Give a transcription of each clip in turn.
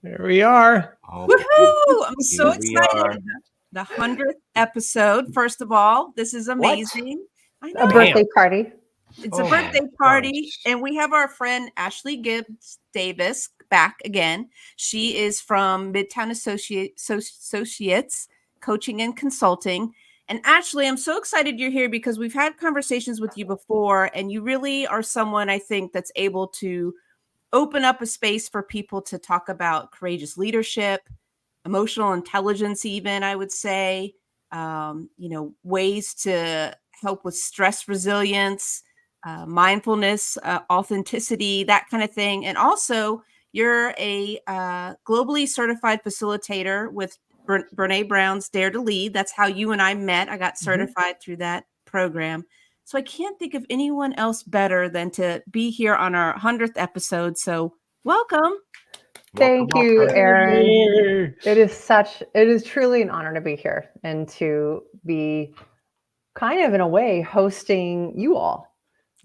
Here we are. Oh, Woohoo! I'm so here we are. excited. The 100th episode. First of all, this is amazing. I know. A birthday party. It's a Oh, birthday party, gosh. and we have our friend Ashley Gibbs Davis back again. She is from Midtown Associates, Coaching and Consulting. And Ashley, I'm so excited you're here because we've had conversations with you before, and you really are someone I think that's able to open up a space for people to talk about courageous leadership, emotional intelligence, even I would say, ways to help with stress resilience, mindfulness, authenticity, that kind of thing. And also, you're a globally certified facilitator with Brene Brown's Dare to Lead. That's how you and I met. I got certified through that program. So I can't think of anyone else better than to be here on our 100th episode. So welcome. Thank you, Erin. It is truly an honor to be here and to be kind of in a way hosting you all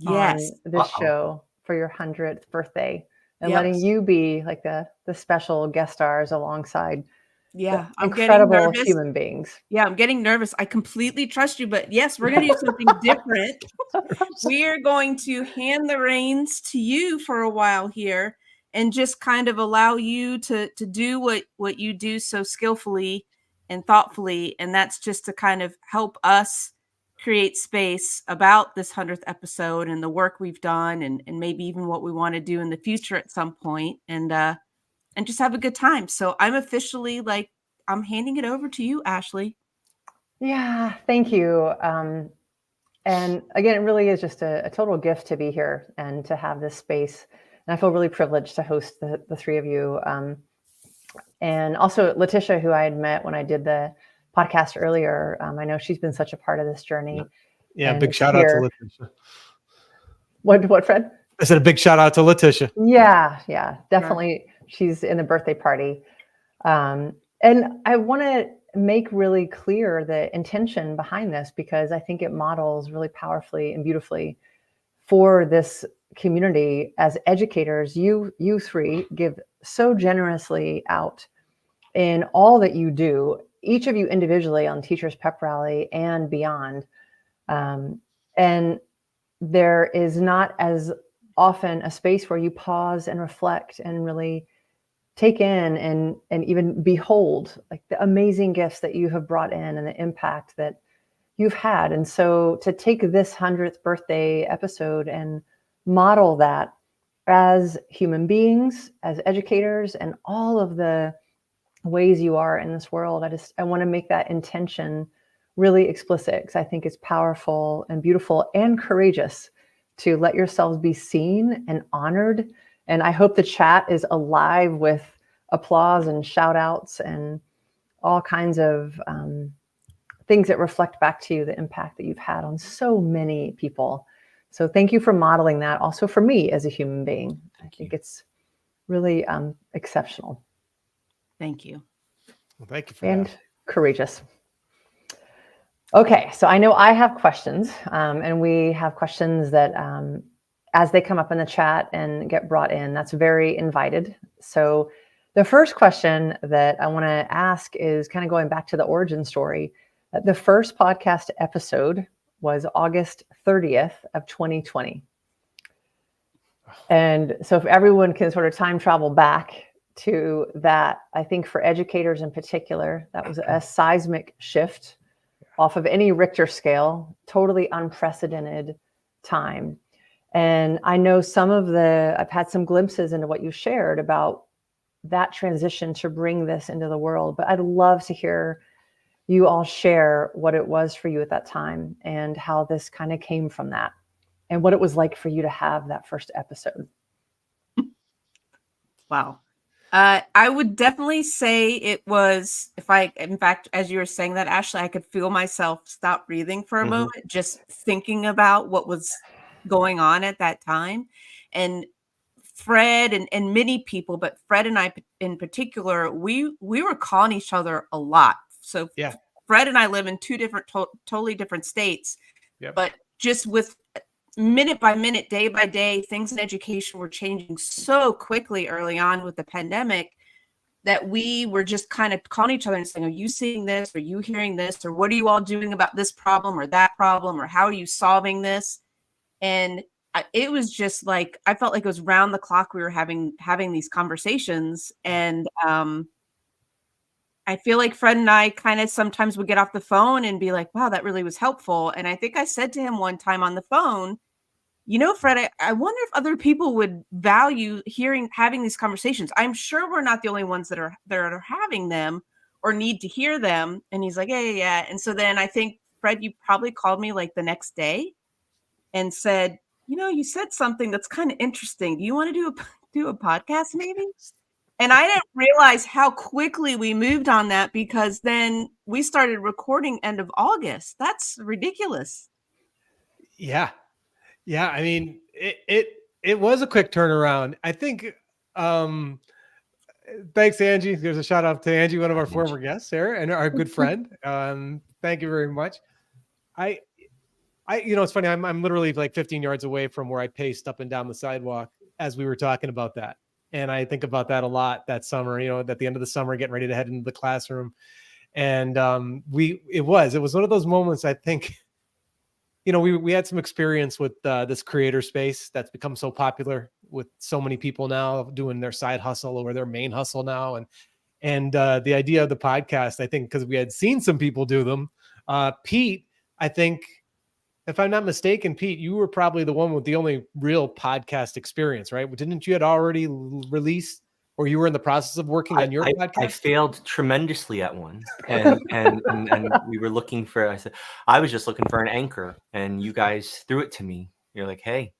on this show for your 100th birthday and letting you be like the special guest stars alongside incredible human beings. Yeah, I'm getting nervous. I completely trust you, but yes, we're going to do something different. We're going to hand the reins to you for a while here and just kind of allow you to do what you do so skillfully and thoughtfully. And that's just to kind of help us create space about this 100th episode and the work we've done and maybe even what we want to do in the future at some point. And just have a good time. So I'm officially I'm handing it over to you, Ashley. Yeah, thank you. And again, it really is just a total gift to be here and to have this space. And I feel really privileged to host the three of you. And also Letitia, who I had met when I did the podcast earlier. I know she's been such a part of this journey. Yeah, big shout out to Letitia. What, Fred? I said a big shout out to Letitia. Yeah, definitely. She's in the birthday party. And I want to make really clear the intention behind this because I think it models really powerfully and beautifully for this community. As educators, you three give so generously out in all that you do, each of you individually on Teachers Pep Rally and beyond. And there is not as often a space where you pause and reflect and really take in and even behold like the amazing gifts that you have brought in and the impact that you've had. And so to take this 100th birthday episode and model that as human beings, as educators, and all of the ways you are in this world, I want to make that intention really explicit because I think it's powerful and beautiful and courageous to let yourselves be seen and honored. And I hope the chat is alive with applause and shout outs and all kinds of things that reflect back to you the impact that you've had on so many people. So thank you for modeling that also for me as a human being. I think it's really exceptional. Thank you. Well, thank you for and that. Courageous. Okay, so I know I have questions and we have questions that as they come up in the chat and get brought in, that's very invited. So the first question that I want to ask is kind of going back to the origin story. The first podcast episode was August 30th of 2020. And so if everyone can sort of time travel back to that, I think for educators in particular, that was a seismic shift off of any Richter scale, totally unprecedented time. And I know I've had some glimpses into what you shared about that transition to bring this into the world, but I'd love to hear you all share what it was for you at that time and how this kind of came from that and what it was like for you to have that first episode. Wow. I would definitely say it was, in fact, as you were saying that, Ashley, I could feel myself stop breathing for a moment, just thinking about what was going on at that time. And Fred and many people, but Fred and I in particular, we were calling each other a lot. So yeah. Fred and I live in two different, totally different states, but just with minute by minute, day by day, things in education were changing so quickly early on with the pandemic. that we were just kind of calling each other and saying, are you seeing this? Are you hearing this? Or what are you all doing about this problem or that problem? Or how are you solving this? And it was just like, I felt like it was round the clock. We were having these conversations. And I feel like Fred and I kind of sometimes would get off the phone and be like, wow, that really was helpful. And I think I said to him one time on the phone, you know, Fred, I wonder if other people would value having these conversations. I'm sure we're not the only ones that are having them or need to hear them. And he's like, yeah. And so then I think, Fred, you probably called me like the next day and said, you know, you said something that's kind of interesting. Do you want to do a podcast maybe? And I didn't realize how quickly we moved on that, because then we started recording end of August. That's ridiculous. Yeah. Yeah. I mean, it was a quick turnaround. I think, thanks, Angie. There's a shout out to Angie, one of our former guests here and our good friend. Thank you very much. It's funny. I'm literally like 15 yards away from where I paced up and down the sidewalk as we were talking about that. And I think about that a lot that summer, at the end of the summer, getting ready to head into the classroom. And it was one of those moments, I think, we had some experience with this creator space that's become so popular with so many people now doing their side hustle or their main hustle now. And the idea of the podcast, I think, because we had seen some people do them. Pete, I think, if I'm not mistaken, Pete, you were probably the one with the only real podcast experience, right? Didn't you had already released, or you were in the process of working on your podcast? I failed tremendously at one, and we were looking for. I was just looking for an anchor, and you guys threw it to me. You're like, hey,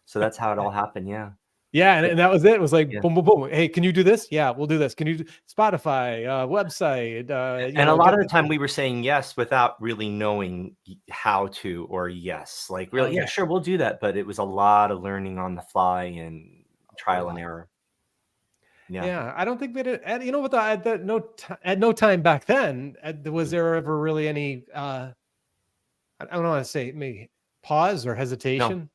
so that's how it all happened. Yeah. Yeah, and that was it. It was like, boom, boom, boom. Hey, can you do this? Yeah, we'll do this. Can you do Spotify, website? And a lot of the time we were saying yes without really knowing how to, or yes. Like, really, yeah, sure, we'll do that. But it was a lot of learning on the fly and trial and error. Yeah, I don't think that at no time back then was there ever really any, I don't want to say maybe pause or hesitation.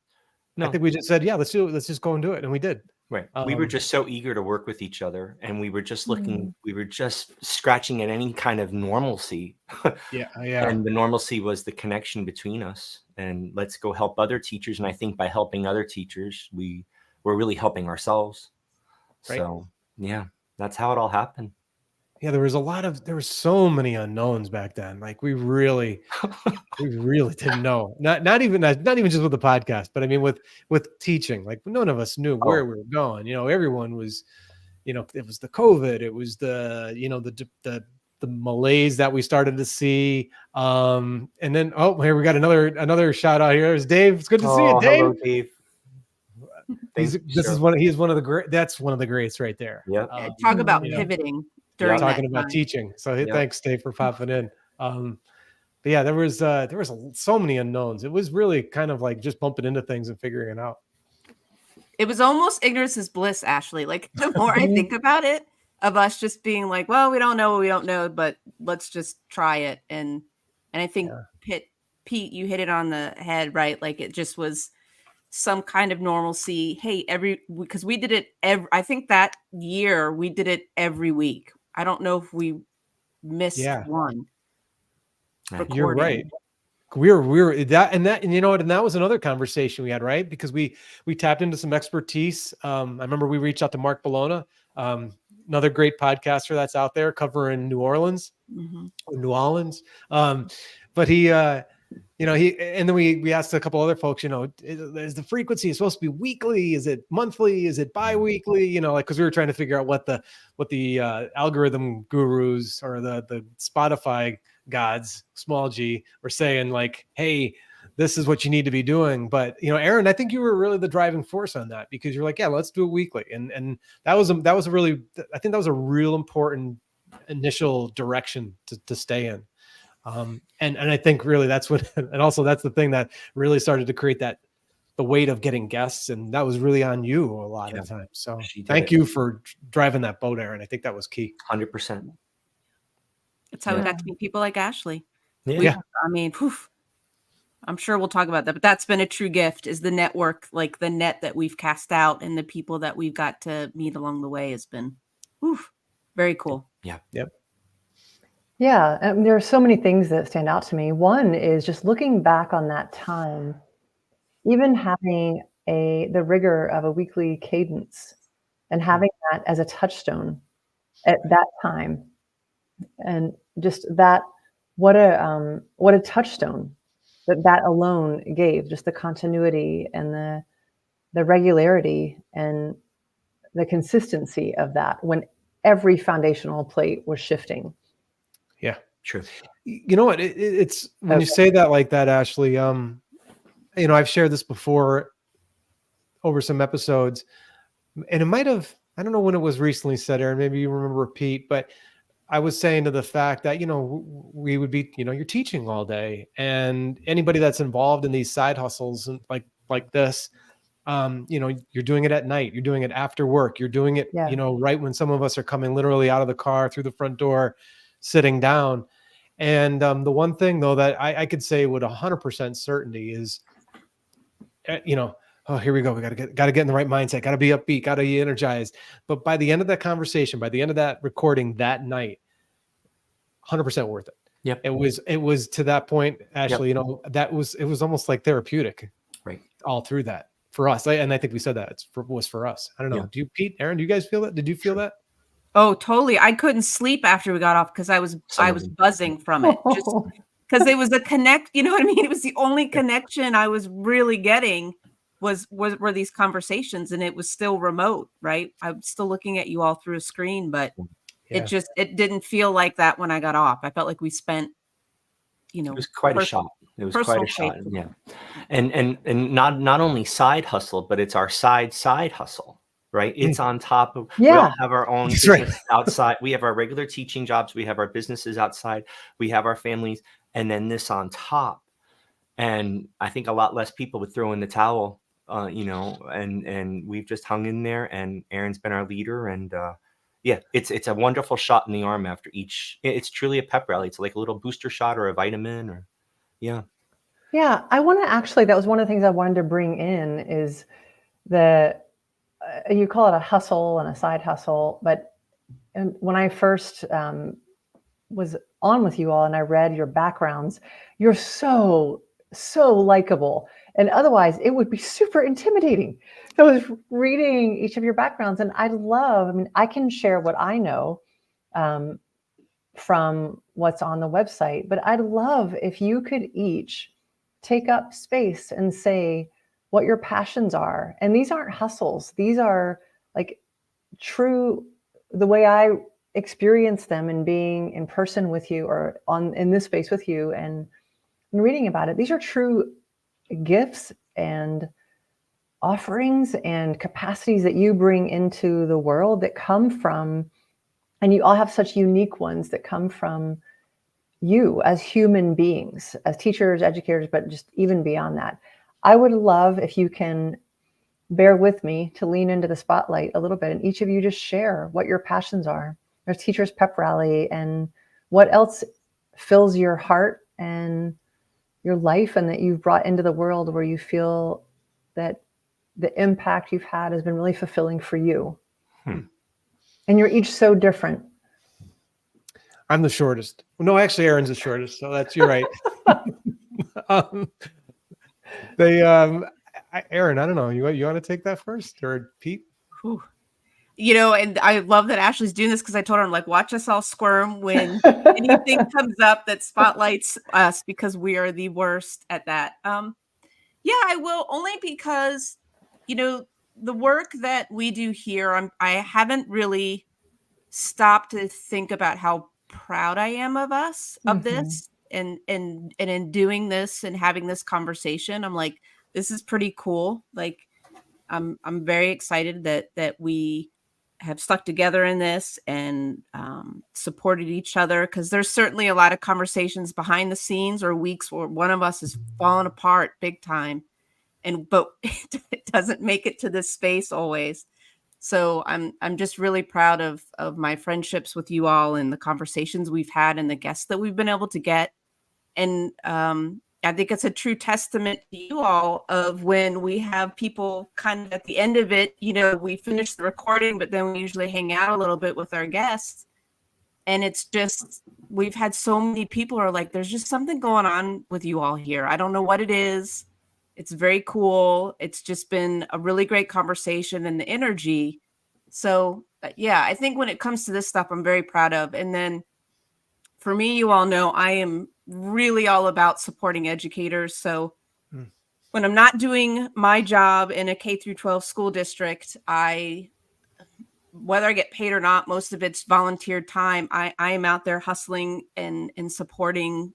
No. I think we just said, yeah, let's do it. Let's just go and do it. And we did. Right. We were just so eager to work with each other, and we were just looking, we were just scratching at any kind of normalcy. Yeah. And the normalcy was the connection between us, and let's go help other teachers. And I think by helping other teachers, we're really helping ourselves. Right. So yeah, that's how it all happened. Yeah, there were so many unknowns back then. Like we really didn't know. Not even just with the podcast, but I mean with teaching. Like none of us knew where we were going. Everyone was, it was the COVID, it was the the malaise that we started to see. And then here we got another shout out here. There's Dave. It's good to see you, Dave. Hello, Dave. He's one of the great. That's one of the greats right there. Yeah. Talk about pivoting. Talking about teaching. So thanks, Dave, for popping in. But yeah, there was so many unknowns. It was really kind of like just bumping into things and figuring it out. It was almost ignorance is bliss, Ashley. Like the more I think about it, of us just being like, well, we don't know what we don't know, but let's just try it. And I think Pete, you hit it on the head, right? Like it just was some kind of normalcy. Hey, because we did it I think that year we did it every week. I don't know if we missed one. Recording. You're right. We were that, and that was another conversation we had, right? Because we tapped into some expertise. I remember we reached out to Mark Bologna, another great podcaster that's out there covering New Orleans. But he, and then we asked a couple other folks, is the frequency supposed to be weekly? Is it monthly? Is it bi-weekly? Because we were trying to figure out what the algorithm gurus or the Spotify gods, small g, were saying, like, hey, this is what you need to be doing. But Aaron, I think you were really the driving force on that, because you're like, yeah, let's do it weekly. And that was a really, I think that was a real important initial direction to stay in. And I think really that's what, and also that's the thing that really started to create the weight of getting guests. And that was really on you a lot of times. So thank you for driving that boat, Aaron. I think that was key. 100%. That's how we got to meet people like Ashley. Yeah. I'm sure we'll talk about that, but that's been a true gift, is the network, like the net that we've cast out, and the people that we've got to meet along the way has been, Very cool. Yeah. Yep. Yeah, there are so many things that stand out to me. One is just looking back on that time, even having the rigor of a weekly cadence and having that as a touchstone at that time, and just that, what a touchstone that alone gave, just the continuity and the regularity and the consistency of that when every foundational plate was shifting. Yeah. True. You know what? It's when Okay. you say that like that, Ashley, you know, I've shared this before over some episodes, and it might have, I don't know when it was recently said, Aaron, maybe you remember Pete, but I was saying to the fact that, you know, we would be, you know, you're teaching all day, and anybody that's involved in these side hustles and like this, you know, you're doing it at night, you're doing it after work, you're doing it, Yeah. you know, right when some of us are coming literally out of the car through the front door, sitting down. And the one thing though that I could say with 100% certainty is, you know, oh, here we go. We got to get in the right mindset. Got to be upbeat. Got to be energized. But by the end of that conversation, by the end of that recording that night, 100% worth it. Yep. It was to that point, Ashley. You know, it was almost like therapeutic, right? All through that for us, and I think we said that was for us. I don't know. Yeah. Do you, Pete, Aaron? Do you guys feel that? Did you feel that? Oh, totally. I couldn't sleep after we got off because I was buzzing from it, just because it was a connect. You know what I mean? It was the only connection I was really getting were these conversations, and it was still remote, right? I'm still looking at you all through a screen, but it didn't feel like that when I got off. I felt like we spent, you know, it was quite a shot. It was quite a shot. space. Yeah. And not only side hustle, but it's our side hustle. Right. It's on top of, we all have our own business outside. We have our regular teaching jobs. We have our businesses outside. We have our families, and then this on top. And I think a lot less people would throw in the towel, you know, and we've just hung in there, and Aaron's been our leader. And yeah, it's a wonderful shot in the arm after each. It's truly a pep rally. It's like a little booster shot or a vitamin or Yeah, I want to actually, that was one of the things I wanted to bring in is you call it a hustle and a side hustle, but when I first was on with you all and I read your backgrounds, you're so likable, and otherwise it would be super intimidating. So I was reading each of your backgrounds, and I can share what I know from what's on the website, but I'd love if you could each take up space and say what your passions are. And these aren't hustles. These are like true, the way I experience them and being in person with you or in this space with you and reading about it. These are true gifts and offerings and capacities that you bring into the world that come from, and you all have such unique ones that come from you as human beings, as teachers, educators, but just even beyond that. I would love if you can bear with me to lean into the spotlight a little bit, and each of you just share what your passions are. There's Teachers Pep Rally, and what else fills your heart and your life and that you've brought into the world where you feel that the impact you've had has been really fulfilling for you. And you're each so different. I'm the shortest. No, actually, Aaron's the shortest. So you're right. Aaron, I don't know. You want to take that first, or Pete? Whew. You know, and I love that Ashley's doing this because I told her, I'm like, watch us all squirm when anything comes up that spotlights us, because we are the worst at that. Yeah, I will, only because, you know, the work that we do here, I haven't really stopped to think about how proud I am of us, of this, and in doing this and having this conversation. I'm like, this is pretty cool. Like, I'm very excited that we have stuck together in this and supported each other, because there's certainly a lot of conversations behind the scenes or weeks where one of us is falling apart big time, but it doesn't make it to this space always. So I'm just really proud of my friendships with you all and the conversations we've had and the guests that we've been able to get. And I think it's a true testament to you all of when we have people kind of at the end of it, you know, we finish the recording, but then we usually hang out a little bit with our guests. And it's just, we've had so many people who are like, there's just something going on with you all here. I don't know what it is. It's very cool. It's just been a really great conversation and the energy. So yeah, I think when it comes to this stuff, I'm very proud of. And then for me, you all know I am really all about supporting educators. So when I'm not doing my job in a K through 12 school district, whether I get paid or not, most of it's volunteer time. I am out there hustling and supporting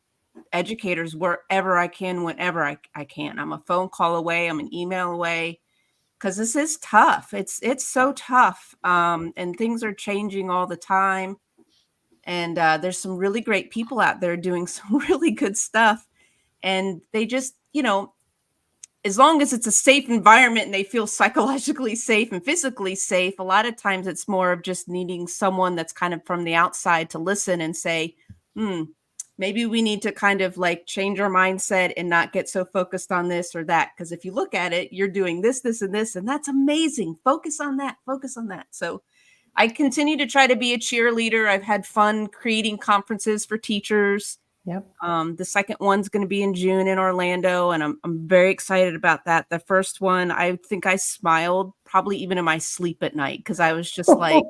educators wherever I can, whenever I can. I'm a phone call away. I'm an email away, because this is tough. It's so tough. And things are changing all the time. And there's some really great people out there doing some really good stuff. And they just, as long as it's a safe environment and they feel psychologically safe and physically safe, a lot of times it's more of just needing someone that's kind of from the outside to listen and say, maybe we need to kind of like change our mindset and not get so focused on this or that. Because if you look at it, you're doing this, this, and this, and that's amazing. Focus on that. Focus on that. So I continue to try to be a cheerleader. I've had fun creating conferences for teachers. Yep. The second one's going to be in June in Orlando, and I'm very excited about that. The first one, I think I smiled probably even in my sleep at night, because I was just like,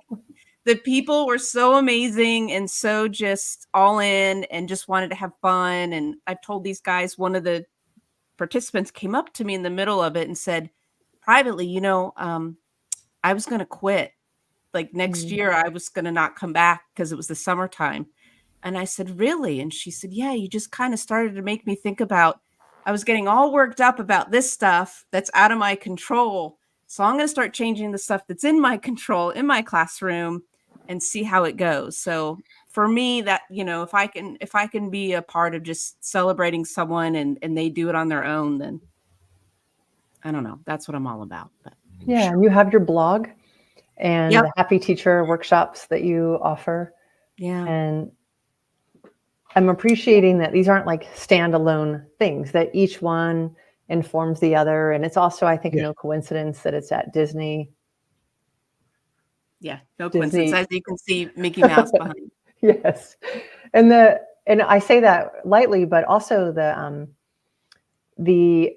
the people were so amazing and so just all in and just wanted to have fun. And I've told these guys, one of the participants came up to me in the middle of it and said privately, I was going to quit. Like next year, I was going to not come back because it was the summertime. And I said, really? And she said, yeah, you just kind of started to make me think about, I was getting all worked up about this stuff that's out of my control. So I'm going to start changing the stuff that's in my control in my classroom and see how it goes. So for me, that, if I can be a part of just celebrating someone and they do it on their own, then I don't know. That's what I'm all about. But yeah. And you have your blog and Yep. the Happy Teacher workshops that you offer. Yeah. And I'm appreciating that these aren't like standalone things, that each one informs the other. And it's also, I think, no coincidence that it's at Disney. Yeah, no coincidence. As you can see, Mickey Mouse behind. Yes. And I say that lightly, but also the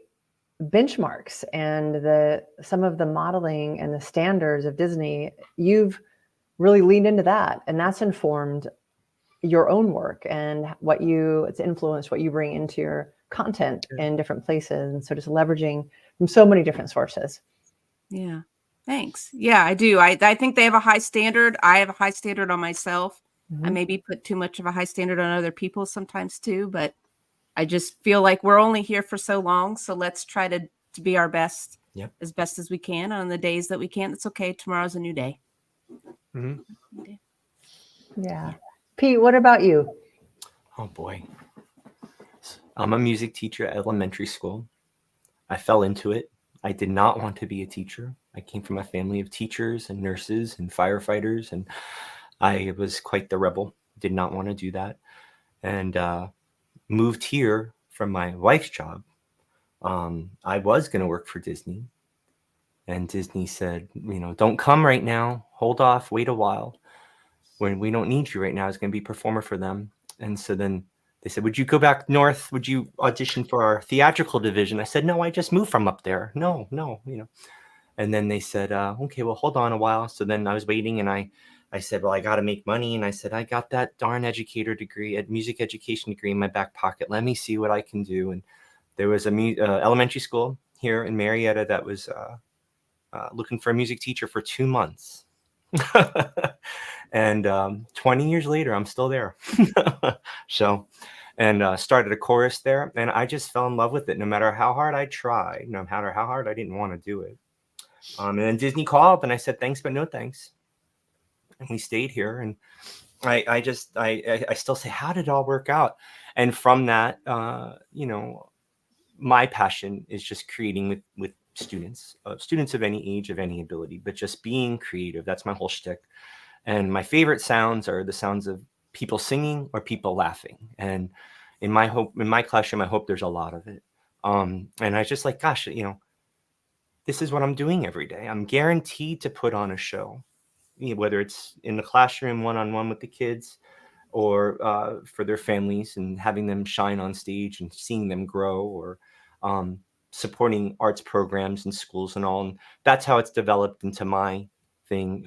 benchmarks and some of the modeling and the standards of Disney, you've really leaned into that, and that's informed your own work and it's influenced what you bring into your content in different places. And so just leveraging from so many different sources. Yeah. Thanks. Yeah, I do. I think they have a high standard. I have a high standard on myself. I maybe put too much of a high standard on other people sometimes too, but I just feel like we're only here for so long. So let's try to be our best as best as we can on the days that we can't. It's okay. Tomorrow's a new day. Yeah. Pete, what about you? Oh boy. I'm a music teacher at elementary school. I fell into it. I did not want to be a teacher. I came from a family of teachers and nurses and firefighters, and I was quite the rebel. Did not want to do that. And moved here from my wife's job. I was going to work for Disney. And Disney said, don't come right now. Hold off. Wait a while. When we don't need you right now, is going to be performer for them. And so then they said, would you go back north? Would you audition for our theatrical division? I said, no, I just moved from up there. No. And then they said, okay, well, hold on a while. So then I was waiting, and I said, well, I got to make money. And I said, I got that darn music education degree in my back pocket. Let me see what I can do. And there was a elementary school here in Marietta that was looking for a music teacher for 2 months. And 20 years later, I'm still there. Started a chorus there, and I just fell in love with it. No matter how hard I tried, no matter how hard I didn't want to do it. And then Disney called, and I said, thanks, but no thanks. And we stayed here. And I still say, how did it all work out? And from that, my passion is just creating with students of any age, of any ability, but just being creative. That's my whole shtick. And my favorite sounds are the sounds of people singing or people laughing. And in my classroom, I hope there's a lot of it. And I just like, gosh, this is what I'm doing every day. I'm guaranteed to put on a show, whether it's in the classroom, one-on-one with the kids, or for their families and having them shine on stage and seeing them grow, or supporting arts programs in schools and all. And that's how it's developed into my thing.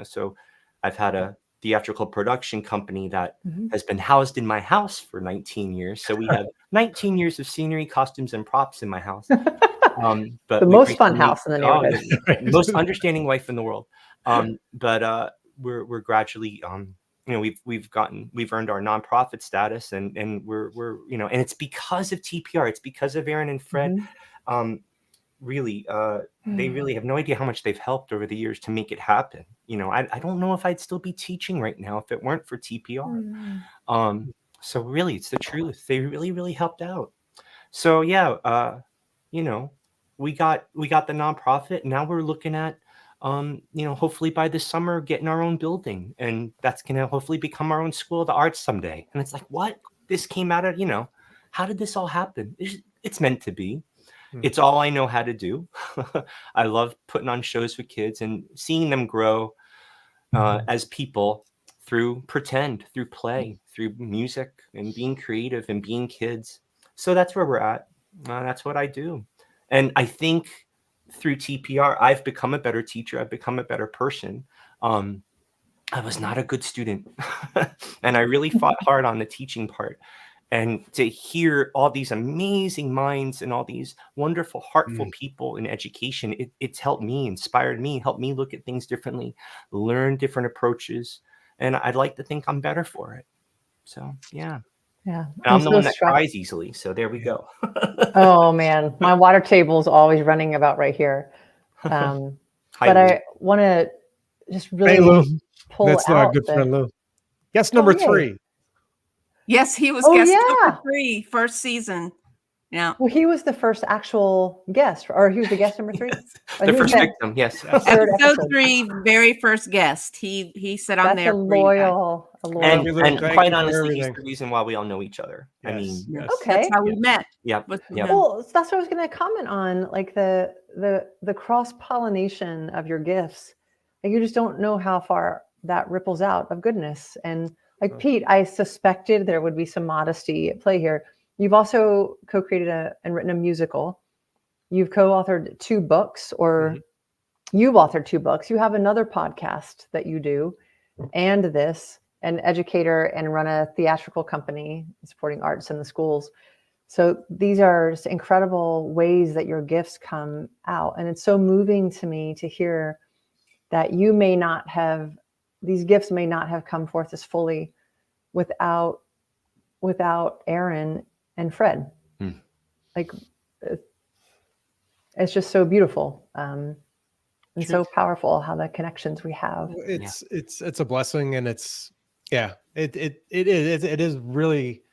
So I've had a theatrical production company that has been housed in my house for 19 years. So we have 19 years of scenery, costumes, and props in my house. But the most fun house in the neighborhood. Most understanding wife in the world. But we're gradually, we've earned our nonprofit status, and we're and it's because of TPR. It's because of Aaron and Fred. Really, they really have no idea how much they've helped over the years to make it happen. I don't know if I'd still be teaching right now if it weren't for TPR. So really, it's the truth. They really, really helped out. So yeah, we got the nonprofit. Now we're looking at, hopefully by this summer, getting our own building, and that's gonna hopefully become our own school of the arts someday. And it's like, what? This came out of, how did this all happen? It's meant to be. It's all I know how to do. I love putting on shows for kids and seeing them grow as people through play, through music, and being creative and being kids. So that's where we're at. That's what I do. And I think through TPR, I've become a better teacher. I've become a better person. I was not a good student. And I really fought hard on the teaching part. And to hear all these amazing minds and all these wonderful, heartful people in education, it's helped me, inspired me, helped me look at things differently, learn different approaches. And I'd like to think I'm better for it. So, yeah. Yeah. And I'm the one that cries easily. So there we go. Oh, man. My water table is always running about right here. Hi, but Lou. I want to just really Hey, Lou. pull That's out our good friend Lou. Guest number 3. Yes, he was Oh, guest yeah. number 3, first season. Yeah. Well, he was the first actual guest, or he was the guest number 3. The first victim, yes. Third Episode 3, very first guest. He said on That's there. a loyal. And Thank quite you for honestly, he's everything. the reason why we all know each other. Yes, I mean, yes. Okay. That's how we met. Yep. Yeah. Well, that's what I was going to comment on, like the cross pollination of your gifts. Like you just don't know how far that ripples out of goodness. And like Pete, I suspected there would be some modesty at play here. You've also co-created and written a musical. You've co-authored 2 books, or you've authored 2 books. You have another podcast that you do, and an educator, and run a theatrical company supporting arts in the schools. So these are just incredible ways that your gifts come out. And it's so moving to me to hear that these gifts may not have come forth as fully without Aaron and Fred. Like it's just so beautiful. And so powerful how the connections we have. It's a blessing, and it is really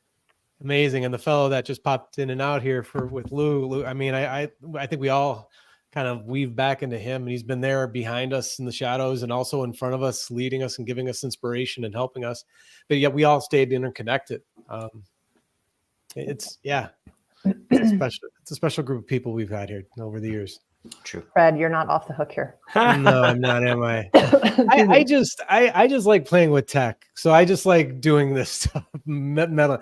amazing. And the fellow that just popped in and out here with Lou, I mean, I think we all kind of weave back into him, and he's been there behind us in the shadows and also in front of us, leading us and giving us inspiration and helping us. But yet we all stayed interconnected. It's a special group of people we've had here over the years. True. Fred, you're not off the hook here. No, I'm not, am I? I just like playing with tech. So I just like doing this stuff. Metal.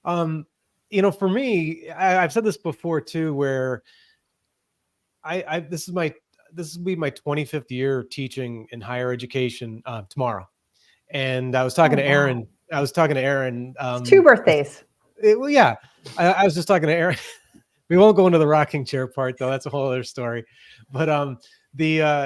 For me, I've said this before too, where this will be my 25th year teaching in higher education tomorrow. And I was talking to Aaron. I was talking to Aaron. 2 birthdays. Well, yeah. I was just talking to Aaron. We won't go into the rocking chair part though. That's a whole other story. But when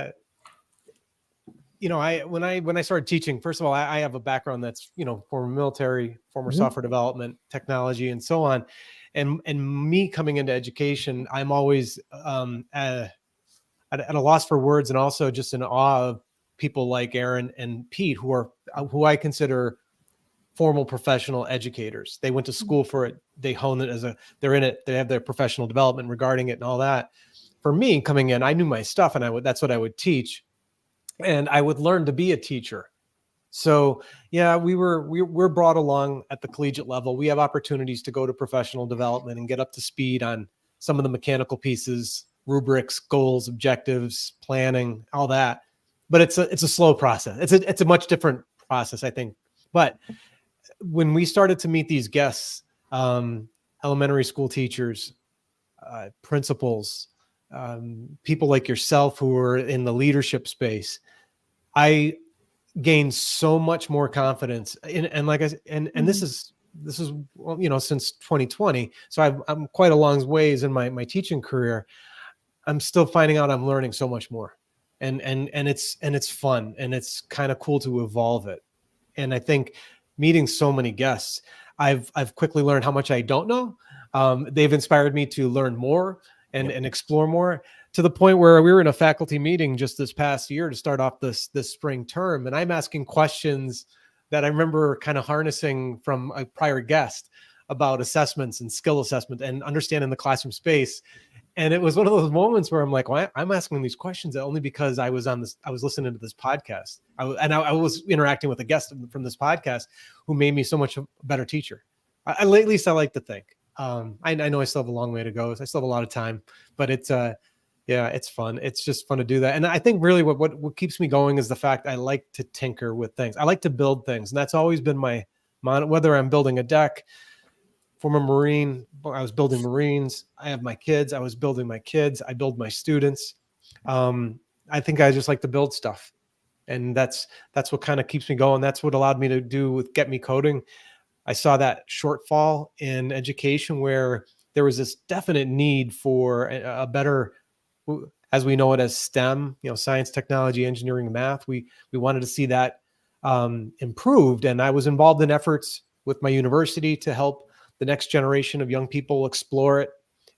I started teaching, first of all, I have a background that's, former military, former software development, technology, and so on. And me coming into education, I'm always at a loss for words, and also just in awe of people like Aaron and Pete, who I consider formal professional educators. They went to school for it. They hone it they're in it. They have their professional development regarding it and all that. For me coming in, I knew my stuff, and that's what I would teach. And I would learn to be a teacher. So yeah, we're brought along at the collegiate level. We have opportunities to go to professional development and get up to speed on some of the mechanical pieces, rubrics, goals, objectives, planning, all that. But it's a slow process. It's a much different process, I think. But when we started to meet these guests, elementary school teachers, principals, people like yourself who are in the leadership space, I gained so much more confidence. And like I said, and this is, well, you know, since 2020. So I'm quite a long ways in my teaching career. I'm still finding out I'm learning so much more, and it's fun, and it's kind of cool to evolve it. And I think meeting so many guests, I've quickly learned how much I don't know. They've inspired me to learn more and explore more, to the point where we were in a faculty meeting just this past year to start off this spring term. And I'm asking questions that I remember kind of harnessing from a prior guest about assessments and skill assessment and understanding the classroom space. And it was one of those moments where I'm like, well, I'm asking these questions only because I was listening to this podcast. I was interacting with a guest from this podcast who made me so much a better teacher. At least I like to think. I know I still have a long way to go. I still have a lot of time, but it's fun. It's just fun to do that. And I think really what keeps me going is the fact I like to tinker with things. I like to build things. And that's always been my whether I'm building a deck. Former Marine, I was building Marines. I have my kids. I was building my kids. I build my students. I think I just like to build stuff. And that's what kind of keeps me going. That's what allowed me to do with Get Me Coding. I saw that shortfall in education where there was this definite need for a better, as we know it as STEM, you know, science, technology, engineering, math. We wanted to see that improved. And I was involved in efforts with my university to help the next generation of young people explore it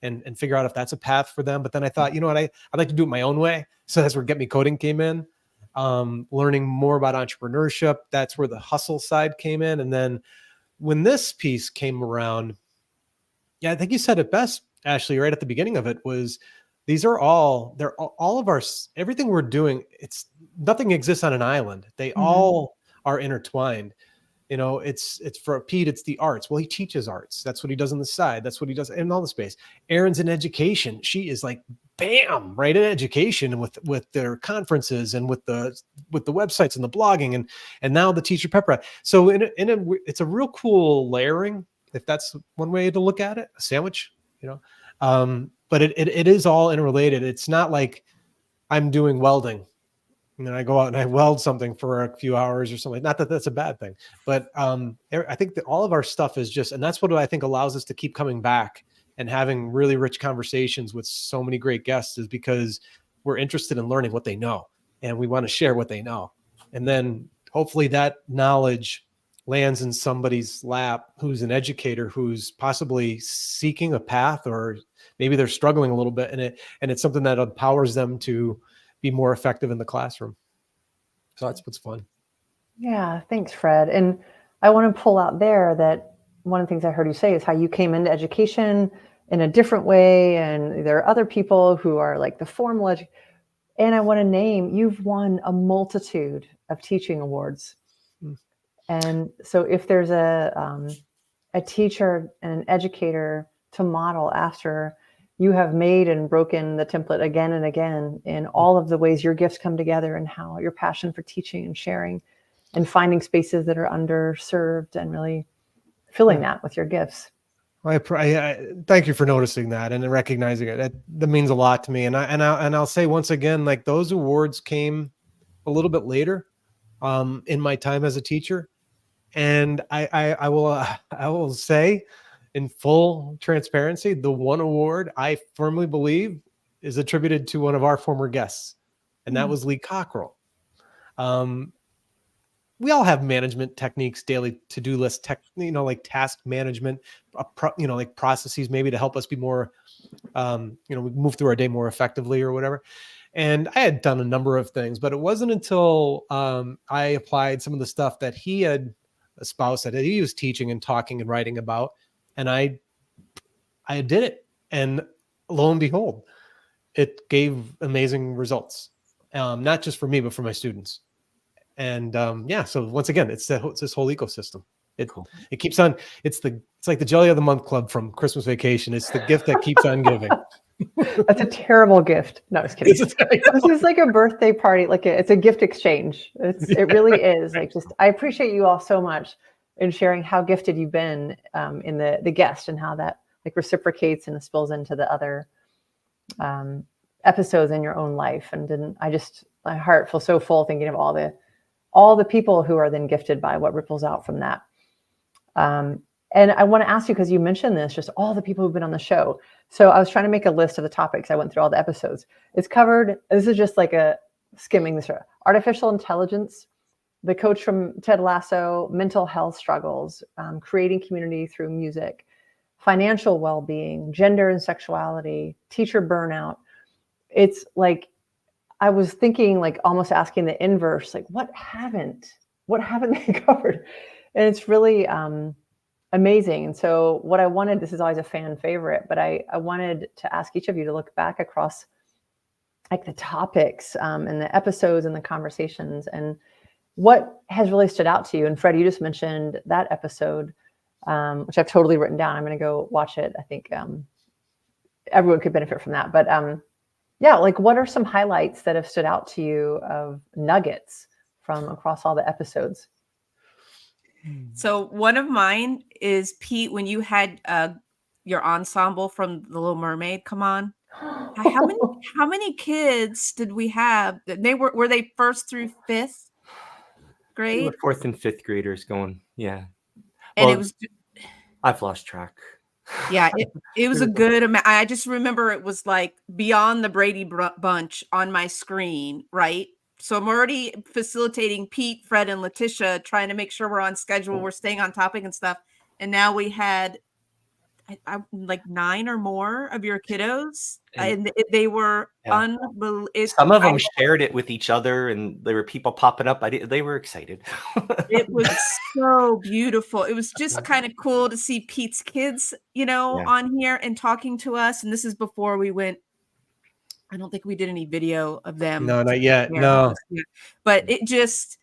and figure out if that's a path for them. But then I thought, you know what, I'd like to do it my own way. So that's where Get Me Coding came in. Learning more about entrepreneurship. That's where the hustle side came in. And then when this piece came around, I think you said it best, Ashley, right at the beginning of it, was they're all of our, everything we're doing, nothing exists on an island. They all are intertwined. You know, it's for Pete, it's the arts. Well, he teaches arts. That's what he does on the side. That's what he does in all the space. Erin's in education. She is like, bam, right in education with their conferences and with the websites and the blogging and now the teacher pep rally. So it's a real cool layering, if that's one way to look at it, a sandwich, you know. But it is all interrelated. It's not like I'm doing welding and then I go out and I weld something for a few hours or something. Not that that's a bad thing, but I think that all of our stuff is just, and that's what I think allows us to keep coming back and having really rich conversations with so many great guests, is because we're interested in learning what they know and we want to share what they know. And then hopefully that knowledge lands in somebody's lap who's an educator, who's possibly seeking a path, or maybe they're struggling a little bit, and it's something that empowers them to be more effective in the classroom. So that's what's fun. Yeah, thanks, Fred. And I want to pull out there that one of the things I heard you say is how you came into education in a different way. And there are other people who are like the formal and I want to name, you've won a multitude of teaching awards. And so if there's a teacher and an educator to model after, you have made and broken the template again and again in all of the ways your gifts come together, and how your passion for teaching and sharing and finding spaces that are underserved and really filling that with your gifts. I thank you for noticing that and recognizing it. That means a lot to me. And I'll say once again, like, those awards came a little bit later in my time as a teacher. And I will say, in full transparency, the one award I firmly believe is attributed to one of our former guests, and that was Lee Cockrell. We all have management techniques, daily to-do list, like task management, like processes maybe to help us be more, we move through our day more effectively or whatever. And I had done a number of things, but it wasn't until I applied some of the stuff that he had espoused, that he was teaching and talking and writing about, and I did it. And lo and behold, it gave amazing results, not just for me, but for my students. And so once again, it's this whole ecosystem. It keeps on. It's like the Jelly of the Month Club from Christmas Vacation. It's the gift that keeps on giving. That's a terrible gift. No, I was kidding. This is like a birthday party. It's a gift exchange. It really is. I appreciate you all so much. and sharing how gifted you've been in the guest and how that like reciprocates and spills into the other episodes in your own life. And my heart feels so full thinking of all the people who are then gifted by what ripples out from that. And I want to ask you, because you mentioned this, just all the people who've been on the show. So I was trying to make a list of the topics. I went through all the episodes. It's covered. This is just like a skimming the show. Artificial intelligence, the coach from Ted Lasso, mental health struggles, creating community through music, financial well-being, gender and sexuality, teacher burnout. It's like, I was thinking, like almost asking the inverse, like what haven't they covered? And it's really amazing. And so what I wanted, this is always a fan favorite, but I wanted to ask each of you to look back across like the topics and the episodes and the conversations and what has really stood out to you. And Fred, you just mentioned that episode, which I've totally written down. I'm going to go watch it. I think everyone could benefit from that. But yeah, like what are some highlights that have stood out to you of nuggets from across all the episodes? So one of mine is, Pete, when you had your ensemble from The Little Mermaid come on. How many kids did we have? Were they first through fifth grade? We were fourth and fifth graders going. Yeah. And well, it was, I've lost track. yeah, it was a good amount. I just remember it was like beyond the Brady Bunch on my screen, right? So I'm already facilitating Pete, Fred, and Letitia, trying to make sure we're on schedule, we're staying on topic and stuff. And now we had like 9 or more of your kiddos, and they were unbelievable. Some of them shared it with each other, and there were people popping up. They were excited. It was so beautiful. It was just kind of cool to see Pete's kids, on here and talking to us. And this is before we went. I don't think we did any video of them. No, not yet. No. But it just,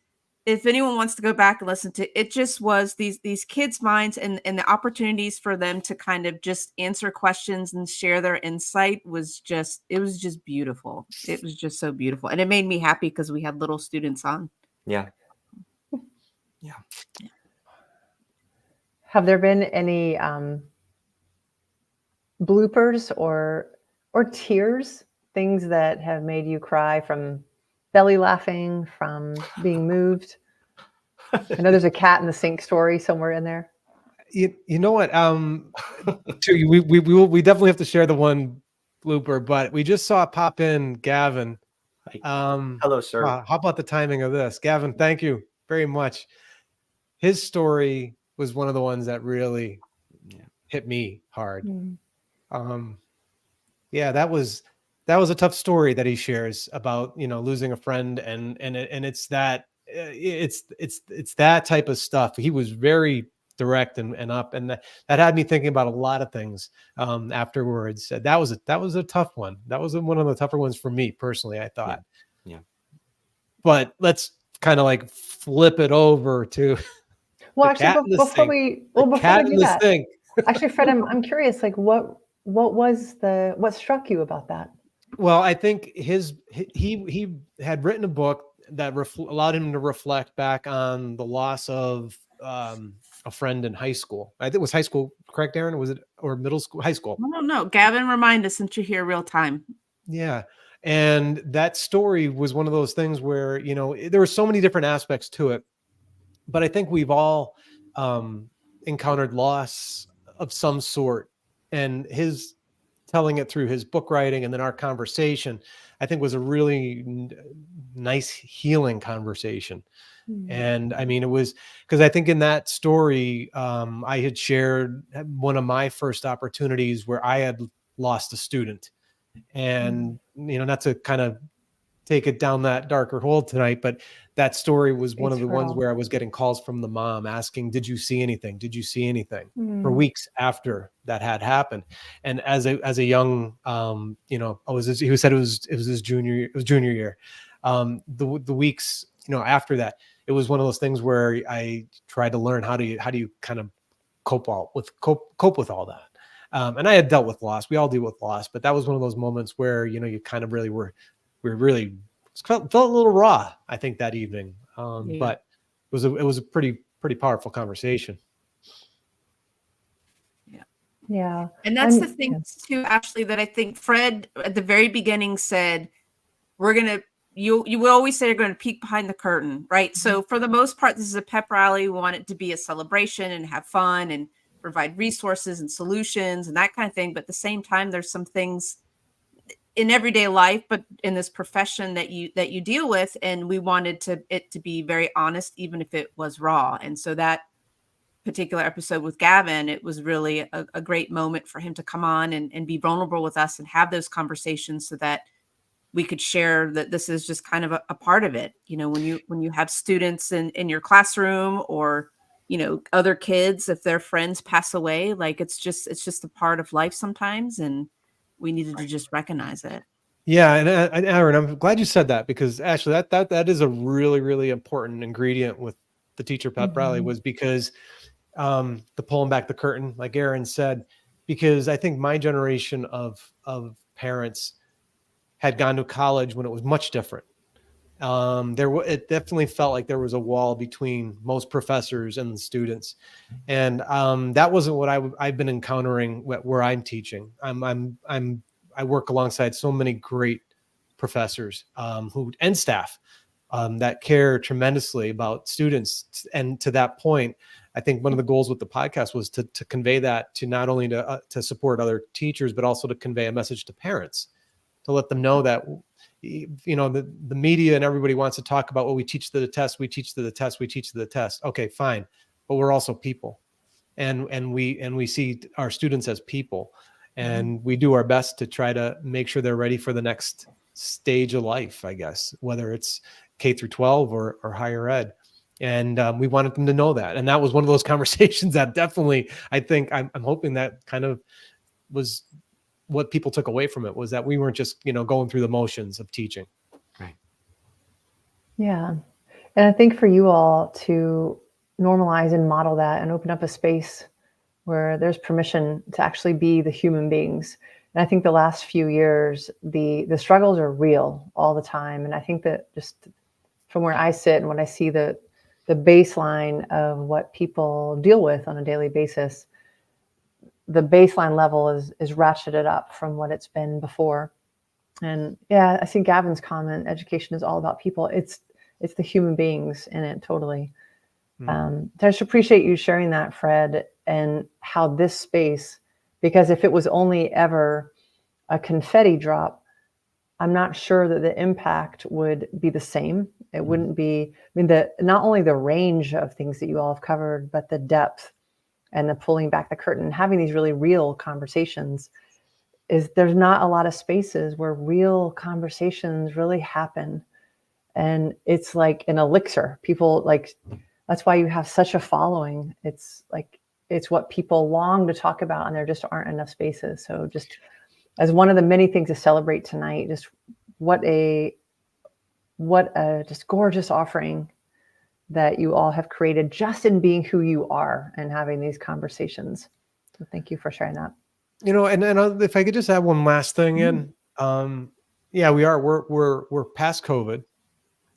if anyone wants to go back and listen to it, just was these kids' minds and the opportunities for them to kind of just answer questions and share their insight was just beautiful. It was just so beautiful. And it made me happy because we had little students on. Yeah. Have there been any bloopers or tears? Things that have made you cry from belly laughing, from being moved? I know there's a cat in the sink story somewhere in there. You know what? We definitely have to share the one blooper, but we just saw it pop in Gavin. Hello, sir. How about the timing of this? Gavin, thank you very much. His story was one of the ones that really hit me hard. Yeah, that was a tough story that he shares about, losing a friend, and it's that type of stuff. He was very direct and up, and that had me thinking about a lot of things afterwards. That was a tough one. That was one of the tougher ones for me personally, I thought. Yeah. But let's kind of like flip it over to actually before we do that, actually, Fred, I'm curious, like what struck you about that? Well, I think he had written a book that allowed him to reflect back on the loss of a friend in high school. I think it was high school, correct, Aaron? Was it, or middle school? High school. No. Gavin, remind us since you're here real time. Yeah. And that story was one of those things where, there were so many different aspects to it, but I think we've all encountered loss of some sort, and his telling it through his book writing and then our conversation, I think was a really nice healing conversation. And I mean, it was because I think in that story, I had shared one of my first opportunities where I had lost a student, and, not to kind of take it down that darker hole tonight, but that story was one of the ones where I was getting calls from the mom asking, did you see anything? Did you see anything? For weeks after that had happened. And as a young, he said it was his junior year. The weeks, after that, it was one of those things where I tried to learn how do you kind of cope with all that. And I had dealt with loss. We all deal with loss, but that was one of those moments where, you kind of really we really felt a little raw, I think, that evening. But it was a pretty pretty powerful conversation. Yeah. And that's the thing too, Ashley, that I think Fred at the very beginning said, you will always say you're going to peek behind the curtain, right? So for the most part, this is a pep rally. We want it to be a celebration and have fun and provide resources and solutions and that kind of thing. But at the same time, there's some things in everyday life, but in this profession that you deal with. And we wanted it to be very honest, even if it was raw. And so that particular episode with Gavin, it was really a great moment for him to come on and be vulnerable with us and have those conversations so that we could share that this is just kind of a part of it. You know, when you have students in your classroom or, you know, other kids, if their friends pass away, like it's just a part of life sometimes. And we needed to just recognize it. Yeah. And Aaron, I'm glad you said that, because actually that is a really, really important ingredient with the teacher pep rally, was because the pulling back the curtain, like Aaron said, because I think my generation of parents had gone to college when it was much different. It definitely felt like there was a wall between most professors and the students, and that wasn't what I've been encountering where I'm teaching. I work alongside so many great professors and staff that care tremendously about students, and to that point, I think one of the goals with the podcast was to convey that, to not only to support other teachers, but also to convey a message to parents, to let them know that, you know, the media and everybody wants to talk about, well, we teach to the test, we teach to the test, we teach to the test. Okay, fine. But we're also people. And we see our students as people, and we do our best to try to make sure they're ready for the next stage of life, I guess, whether it's K through 12 or higher ed. And we wanted them to know that. And that was one of those conversations that definitely, I think, I'm hoping that kind of was what people took away from it, was that we weren't just, you know, going through the motions of teaching. Right. Yeah. And I think for you all to normalize and model that and open up a space where there's permission to actually be the human beings. And I think the last few years, the struggles are real all the time. And I think that just from where I sit and when I see the baseline of what people deal with on a daily basis, the baseline level is ratcheted up from what it's been before. And yeah, I think Gavin's comment, education is all about people. It's the human beings in it, totally. So I just appreciate you sharing that, Fred, and how this space, because if it was only ever a confetti drop, I'm not sure that the impact would be the same. It wouldn't be, I mean, not only the range of things that you all have covered, but the depth and the pulling back the curtain, having these really real conversations. There's not a lot of spaces where real conversations really happen. And it's like an elixir. People that's why you have such a following. It's what people long to talk about, and there just aren't enough spaces. So just as one of the many things to celebrate tonight, just what a just gorgeous offering that you all have created just in being who you are and having these conversations. So thank you for sharing that. You know, and if I could just add one last thing in, yeah, we're past COVID,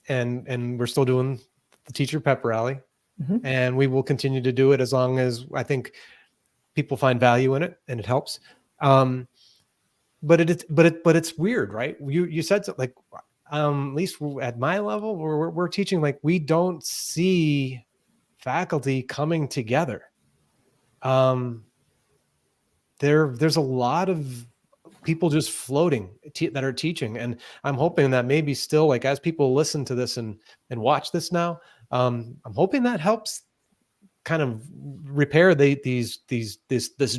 and we're still doing the teacher pep rally, and we will continue to do it as long as I think people find value in it and it helps. But it's weird, right? You said something like, at least at my level, we're teaching, like, we don't see faculty coming together. There's a lot of people just floating that are teaching, and I'm hoping that maybe still, like, as people listen to this and watch this now, I'm hoping that helps kind of repair this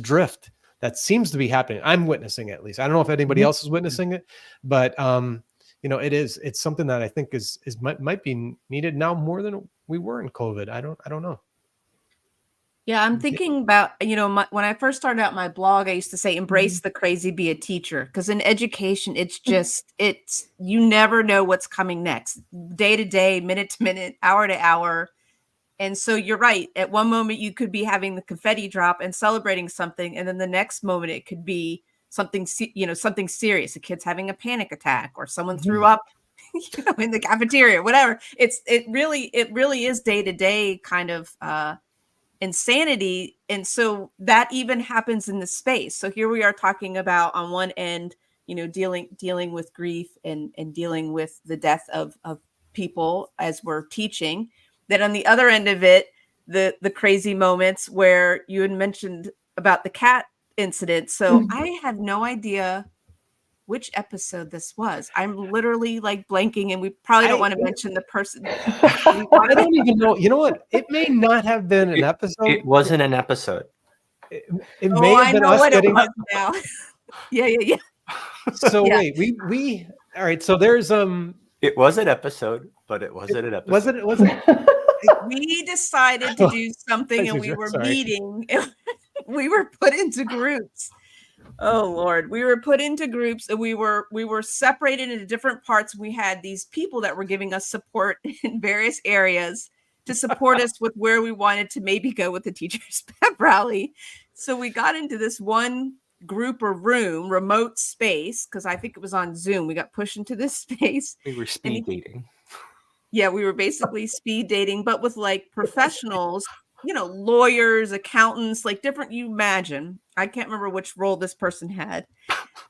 drift that seems to be happening. I'm witnessing it, at least. I don't know if anybody else is witnessing it, but you know, it's something that I think might be needed now more than we were in COVID. I don't know. Yeah, I'm thinking about, you know, when I first started out my blog, I used to say, embrace the crazy, be a teacher. Because in education, you never know what's coming next, day to day, minute to minute, hour to hour. And so you're right. At one moment, you could be having the confetti drop and celebrating something. And then the next moment, it could be something serious. A kid's having a panic attack, or someone threw up, in the cafeteria, whatever. It really is day to day kind of insanity. And so that even happens in the space. So here we are talking about on one end, dealing with grief and dealing with the death of people as we're teaching. Then on the other end of it, the crazy moments where you had mentioned about the cat incident. So I have no idea which episode this was. I'm literally like blanking, and we probably don't want to mention the person. I don't even know. You know what? It may not have been an episode. It wasn't an episode. It may have been us getting it was now. Yeah. So wait, we all right. So there's It was an episode, but it wasn't an episode. Was it? We decided to do something, and we were meeting. We were put into groups. Oh Lord, we were put into groups, and we were separated into different parts. We had these people that were giving us support in various areas to support us with where we wanted to maybe go with the teachers' pep rally. So we got into this one group or room, remote space, because I think it was on Zoom. We got pushed into this space. We were speed dating. Yeah, we were basically speed dating, but with like professionals, lawyers, accountants, like different, you imagine. I can't remember which role this person had.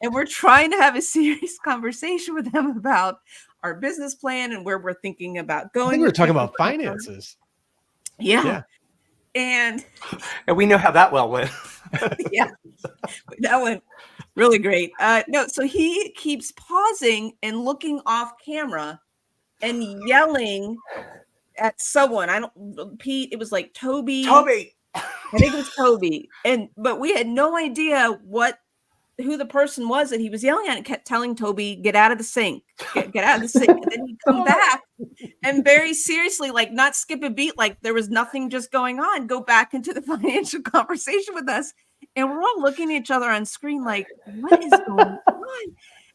And we're trying to have a serious conversation with them about our business plan and where we're thinking about going. I think we were talking about finances. Yeah. And we know how that well went. Yeah, that went really great. No, so he keeps pausing and looking off camera and yelling at someone. Pete, it was like Toby. I think it was Toby. But we had no idea who the person was that he was yelling at, and kept telling Toby, get out of the sink, get out of the sink. And then he'd come back and very seriously, like not skip a beat, like there was nothing just going on, go back into the financial conversation with us. And we're all looking at each other on screen like, what is going on?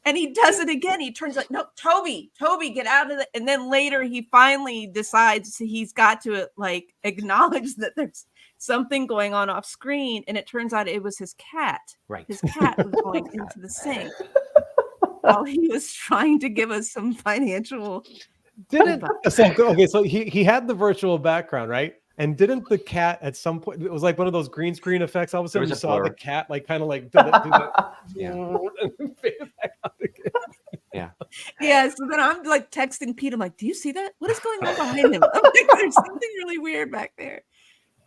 And he does it again. He turns like, no, Toby, get out of it. And then later he finally decides he's got to like acknowledge that there's something going on off screen. And it turns out it was his cat. Right. His cat was going into the sink while he was trying to give us some financial. So he had the virtual background, right? And didn't the cat at some point, it was like one of those green screen effects. All of a sudden you saw the cat like kind of like do that. Yeah. So then I'm like texting Pete. I'm like, do you see that? What is going on behind him? I'm like, there's something really weird back there.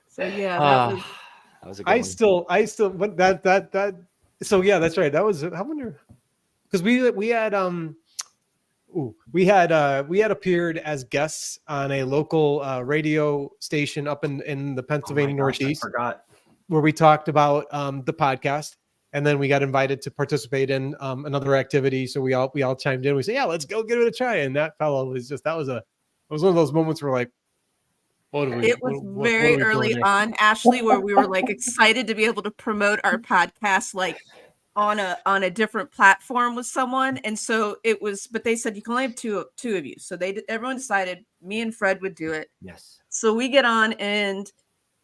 So yeah, that was a good one. I still but that so yeah, that's right. That was, I wonder, because we had appeared as guests on a local radio station up in the Pennsylvania Northeast. I forgot. Where we talked about the podcast, and then we got invited to participate in another activity. So we all chimed in. We said, yeah, let's go give it a try. And that fellow was just, it was one of those moments where like, it was very early on, Ashley, where we were like excited to be able to promote our podcast like on a different platform with someone. And so it was, but they said you can only have two of you. So everyone decided me and Fred would do it. Yes. So we get on and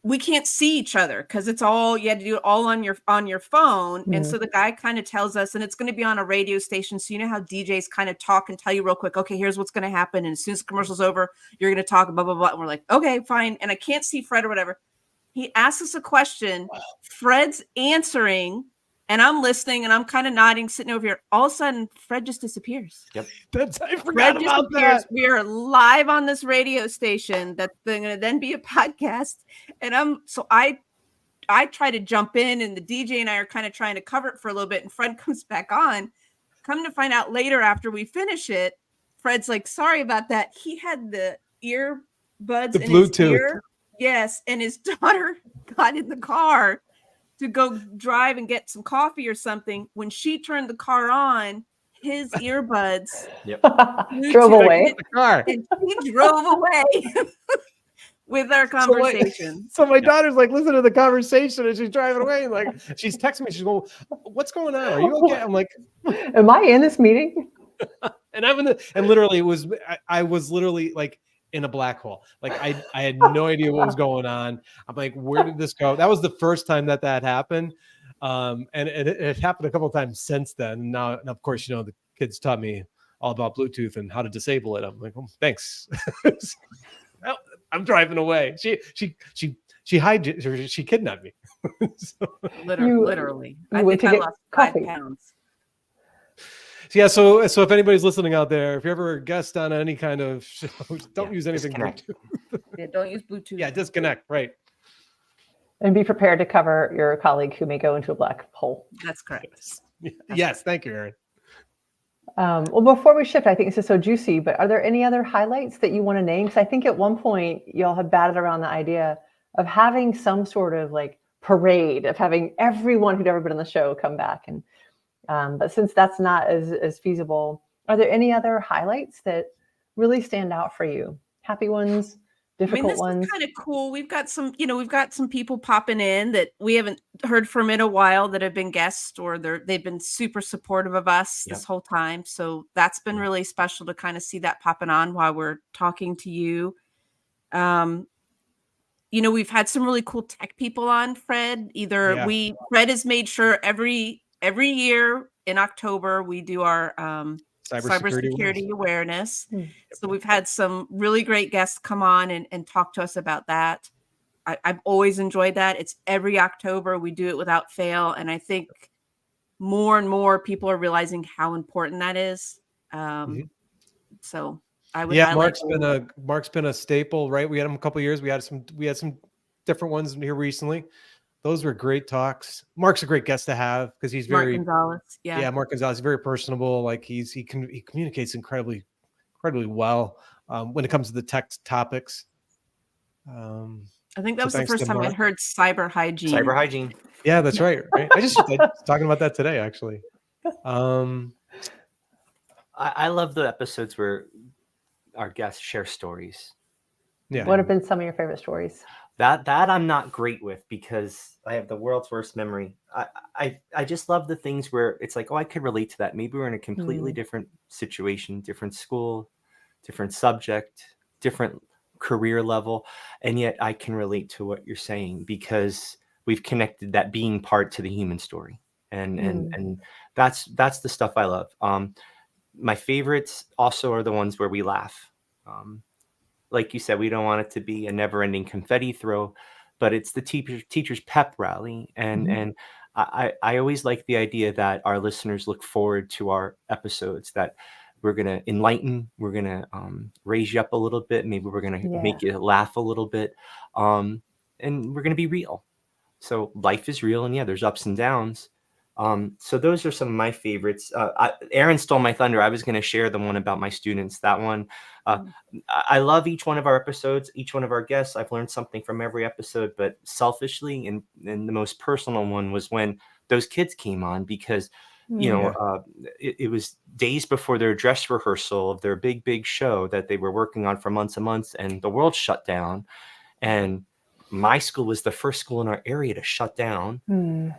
we can't see each other because it's all, you had to do it all on your phone. Mm-hmm. And so the guy kind of tells us, and it's going to be on a radio station. So you know how DJs kind of talk and tell you real quick, okay, here's what's going to happen. And as soon as the commercial's over, you're going to talk, blah, blah, blah. And we're like, okay, fine. And I can't see Fred or whatever. He asks us a question. Wow. Fred's answering. And I'm listening and I'm kind of nodding, sitting over here. All of a sudden, Fred just disappears. Yep. I forgot about that. We are live on this radio station that's going to then be a podcast. And I try to jump in, and the DJ and I are kind of trying to cover it for a little bit. And Fred comes back on. Come to find out later after we finish it, Fred's like, sorry about that. He had the earbuds in Bluetooth. His ear. Yes. And his daughter got in the car to go drive and get some coffee or something. When she turned the car on, his earbuds drove away. And he drove away with our conversation. So my daughter's like, listen to the conversation, and she's driving away. And like, she's texting me. She's going, "What's going on? Are you okay?" I'm like, "Am I in this meeting?" And and literally, I was literally like in a black hole. Like I had no idea what was going on. I'm like, where did this go? That was the first time that happened. And it happened a couple of times since then. Now, of course, the kids taught me all about Bluetooth and how to disable it. I'm like, oh, thanks. Well, I'm driving away. She kidnapped me. So, Literally. I went think to I get lost coffee. 5 pounds. yeah. So if anybody's listening out there, if you're ever a guest on any kind of show, don't use anything disconnect. Bluetooth. Yeah, don't use Bluetooth. Yeah, disconnect. Right. And be prepared to cover your colleague who may go into a black hole. That's correct. Yes. Thank you, Erin. Well, before we shift, I think this is so juicy, but are there any other highlights that you want to name? Because I think at one point y'all had batted around the idea of having some sort of like parade of having everyone who'd ever been on the show come back. And but since that's not as feasible, are there any other highlights that really stand out for you? Happy ones, difficult this ones? is kind of cool. We've got some people popping in that we haven't heard from in a while that have been guests, or they've been super supportive of us this whole time. So that's been really special to kind of see that popping on while we're talking to you. We've had some really cool tech people on, Fred. Fred has made sure every year in October we do our cybersecurity awareness. So we've had some really great guests come on and talk to us about that. I've always enjoyed that. It's every October. We do it without fail. And I think more and more people are realizing how important that is. So I would highlight. Mark's been a staple, right? We had him a couple of years. We had some different ones here recently. Those were great talks. Mark's a great guest to have because he's Mark Gonzalez. Yeah. Mark Gonzalez is very personable. Like he communicates incredibly well when it comes to the tech topics. I think that was the first time I heard cyber hygiene. Cyber hygiene. Yeah, that's right. I was talking about that today, actually. I love the episodes where our guests share stories. Yeah. What have been some of your favorite stories? That I'm not great with because I have the world's worst memory. I just love the things where it's like, oh, I could relate to that. Maybe we're in a completely different situation, different school, different subject, different career level, and yet I can relate to what you're saying because we've connected that being part to the human story, and that's the stuff I love. My favorites also are the ones where we laugh. Like you said, we don't want it to be a never-ending confetti throw, but it's the teachers pep rally, and I always like the idea that our listeners look forward to our episodes, that we're going to enlighten, we're going to raise you up a little bit, maybe we're going to make you laugh a little bit, and we're going to be real. So life is real, and there's ups and downs. So those are some of my favorites. Erin stole my thunder. I was going to share the one about my students. That one, I love each one of our episodes, each one of our guests. I've learned something from every episode, but selfishly, and the most personal one was when those kids came on because, it was days before their dress rehearsal of their big show that they were working on for months and months, and the world shut down. And my school was the first school in our area to shut down.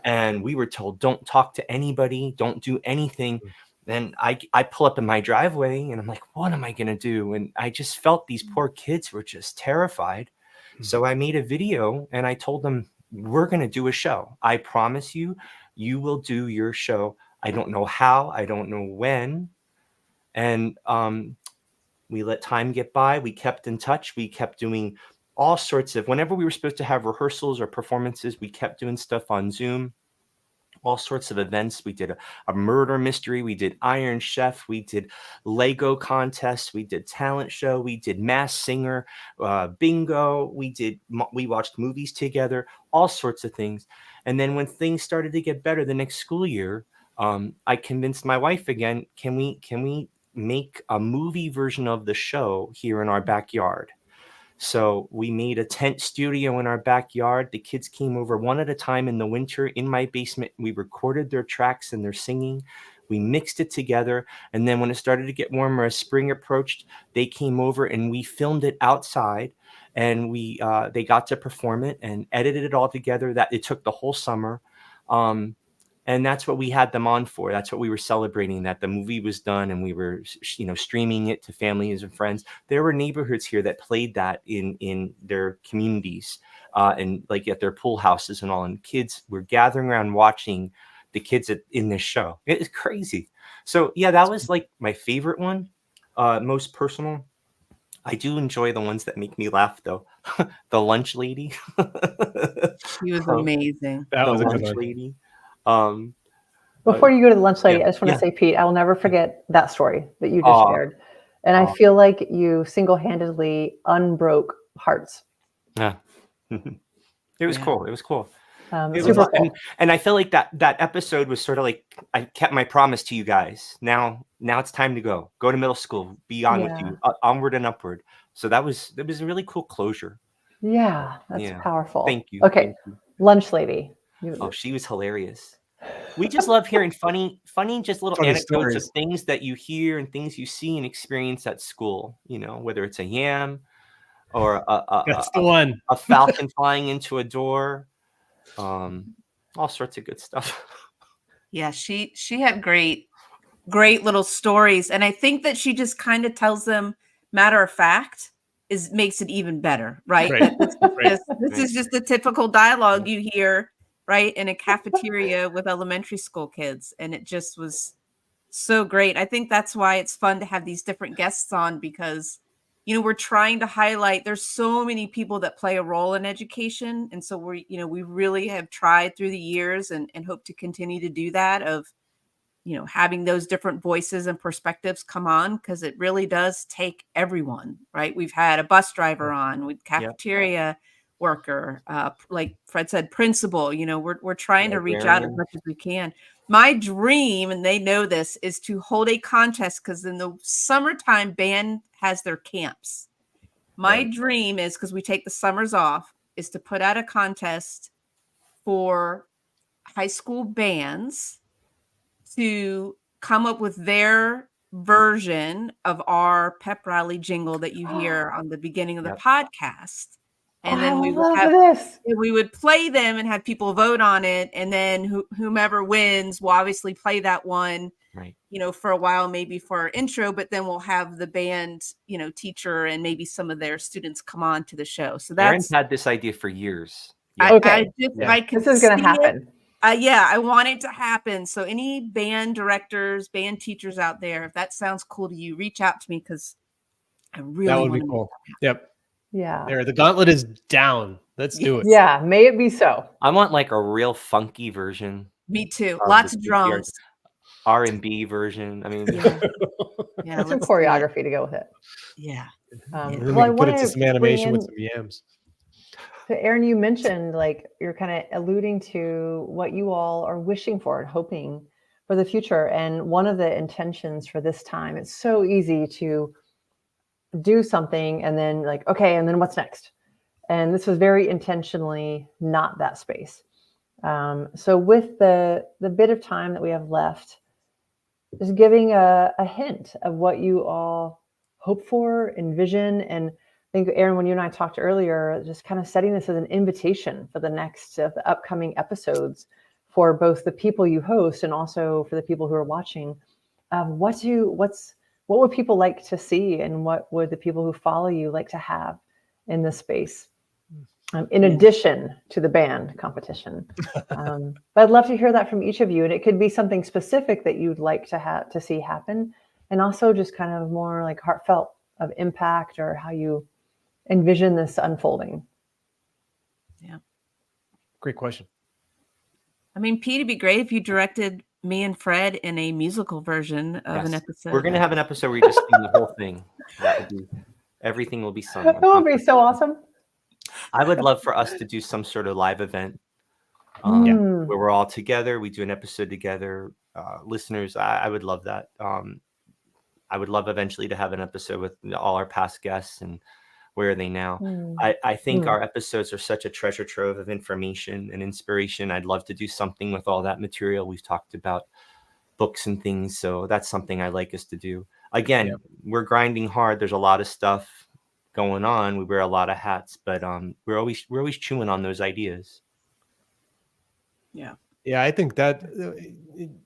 And we were told, don't talk to anybody, don't do anything. Then I pull up in my driveway and I'm like, what am I going to do? And I just felt these poor kids were just terrified. So I made a video and I told them, we're going to do a show. I promise you, you will do your show. I don't know how, I don't know when. And we let time get by. We kept in touch. We kept doing all sorts of, whenever we were supposed to have rehearsals or performances, we kept doing stuff on Zoom, all sorts of events. We did a murder mystery. We did Iron Chef. We did Lego contests. We did talent show. We did Masked Singer, bingo. We watched movies together, all sorts of things. And then when things started to get better the next school year, I convinced my wife again, can we make a movie version of the show here in our backyard? So we made a tent studio in our backyard. The kids came over one at a time in the winter in my basement. We recorded their tracks and their singing. We mixed it together. And then when it started to get warmer, as spring approached, they came over and we filmed it outside. And they got to perform it and edited it all together. That it took the whole summer. And that's what we had them on for. That's what we were celebrating, that the movie was done and we were, streaming it to families and friends. There were neighborhoods here that played that in their communities and like at their pool houses and all. And kids were gathering around watching the kids in this show. It's crazy. So yeah, that was like my favorite one, most personal. I do enjoy the ones that make me laugh though. The lunch lady. She was amazing. That The was a good lunch one. lady. Before you go to the lunch lady, yeah, I just want to yeah. say, Pete, I will never forget that story that you just Aw. shared. And I feel like you single-handedly unbroke hearts. Yeah. It was cool. It was cool. It Super was, cool. and I feel like that episode was sort of like I kept my promise to you guys. Now it's time to go to middle school, be on with you, onward and upward. So it was a really cool closure. Yeah, that's Yeah. powerful. Thank you. Okay, Thank you. lunch lady. Oh, she was hilarious. We just love hearing funny, just little Funny anecdotes of stories. things that you hear and things you see and experience at school. Whether it's a yam or That's the one. a falcon flying into a door, all sorts of good stuff. Yeah, she had great little stories, and I think that she just kind of tells them matter of fact makes it even better, right? Right. That this is just the typical dialogue you hear, right, in a cafeteria with elementary school kids, and it just was so great. I think that's why it's fun to have these different guests on, because we're trying to highlight there's so many people that play a role in education, and so we really have tried through the years and hope to continue to do that, of having those different voices and perspectives come on, because it really does take everyone, right? We've had a bus driver on, with cafeteria worker, like Fred said, principal. We're trying to reach out as much as we can. My dream, and they know this, is to hold a contest, because in the summertime, band has their camps. My dream is, because we take the summers off, is to put out a contest for high school bands to come up with their version of our pep rally jingle that you hear on the beginning of the podcast. And then we would play them and have people vote on it. And then whomever wins will obviously play that one, right, for a while, maybe for our intro, but then we'll have the band, teacher and maybe some of their students come on to the show. So Aaron's had this idea for years. I can this is going to happen. I want it to happen. So any band directors, band teachers out there, if that sounds cool to you, reach out to me, because I really that would be cool. Yep. Yeah. There, the gauntlet is down. Let's do it. Yeah, may it be so. I want like a real funky version. Me too. Lots of drums. R&B version. I mean, yeah, some choreography to go with it. Yeah. Well, I put it to some animation with some yams. So Aaron, you mentioned like you're kind of alluding to what you all are wishing for and hoping for the future. And one of the intentions for this time, it's so easy to do something and then like, okay, and then what's next? And this was very intentionally not that space. So with the bit of time that we have left, just giving a hint of what you all hope for, envision. And I think, Aaron, when you and I talked earlier, just kind of setting this as an invitation for the upcoming episodes for both the people you host and also for the people who are watching. What would people like to see, and what would the people who follow you like to have in this space? In addition to the band competition. But I'd love to hear that from each of you. And it could be something specific that you'd like to see happen. And also just kind of more like heartfelt of impact, or how you envision this unfolding. Yeah. Great question. I mean, Pete, it'd be great if you directed me and Fred in a musical version of an episode. We're going to have an episode where you just sing the whole thing. Everything will be sung. That would be so awesome. I would love for us to do some sort of live event where we're all together. We do an episode together. Listeners, I would love that. I would love eventually to have an episode with all our past guests and where are they now. I think our episodes are such a treasure trove of information and inspiration. I'd love to do something with all that material. We've talked about books and things. So that's something I like us to do. Again, we're grinding hard. There's a lot of stuff going on. We wear a lot of hats, but we're always chewing on those ideas. Yeah, I think that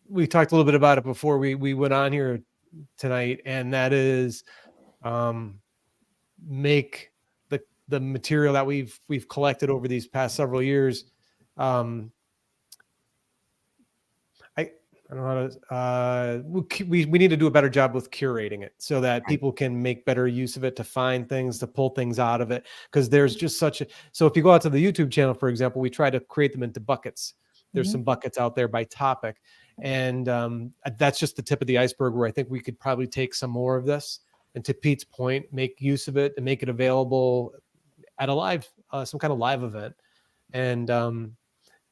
we talked a little bit about it before we went on here tonight, and that is make the material that we've collected over these past several years. I I don't know how to, we need to do a better job with curating it so that people can make better use of it, to find things, to pull things out of it. Because there's just so if you go out to the YouTube channel, for example, we try to create them into buckets. There's some buckets out there by topic. And that's just the tip of the iceberg, where I think we could probably take some more of this, and to Pete's point, make use of it and make it available at a live, some kind of live event. And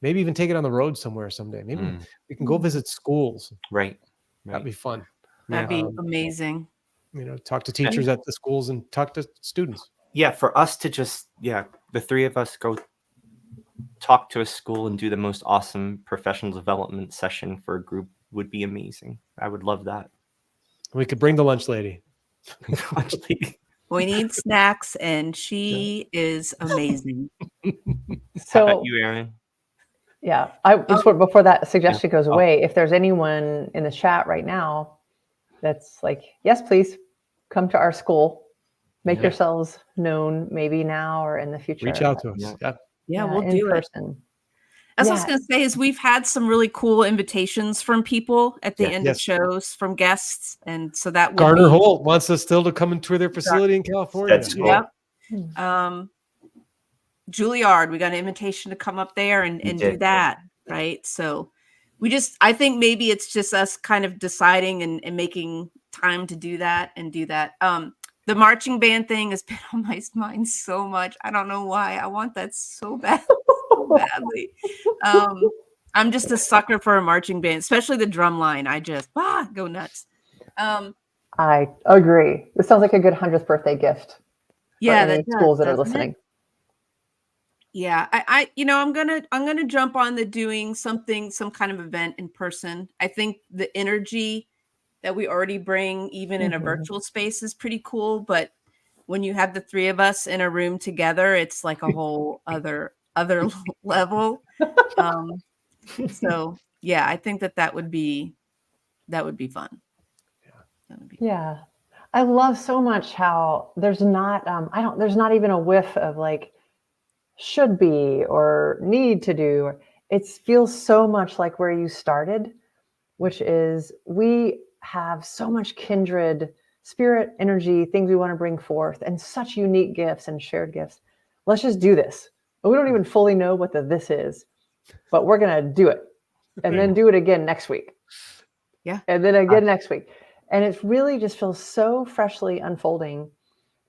maybe even take it on the road somewhere someday. Maybe we can go visit schools. Right. That'd be fun. That'd be amazing. Talk to teachers at the schools and talk to students. Yeah, for us to just, the three of us go talk to a school and do the most awesome professional development session for a group would be amazing. I would love that. We could bring the lunch lady. We need snacks, and she is amazing. How about you, Aaron? Yeah, I just before that suggestion goes away, if there's anyone in the chat right now that's like, yes, please come to our school, make yourselves known, maybe now or in the future. Reach out to us. Yeah, we'll do it. That's what I was going to say is we've had some really cool invitations from people at the end of shows, from guests. And so that Garner Holt wants us still to come and tour their facility in California. That's cool. Yep. Juilliard, we got an invitation to come up there and do that. Right. So I think maybe it's just us kind of deciding and making time to do that. The marching band thing has been on my mind so much. I don't know why. I want that so badly. I'm just a sucker for a marching band, especially the drum line. I just go nuts. I agree. This sounds like a good 100th birthday gift. Yeah, for any schools that are listening. Yeah, I'm gonna jump on the doing some kind of event in person. I think the energy that we already bring, even in a virtual space, is pretty cool. But when you have the three of us in a room together, it's like a whole other level. So yeah, I think that would be fun. Yeah. I love so much how there's not even a whiff of like should be or need to do. It feels so much like where you started, which is we have so much kindred spirit, energy, things we want to bring forth, and such unique gifts and shared gifts. Let's just do this. We don't even fully know what this is, but we're going to do it and then do it again next week. Yeah. And then again next week. And it really just feels so freshly unfolding.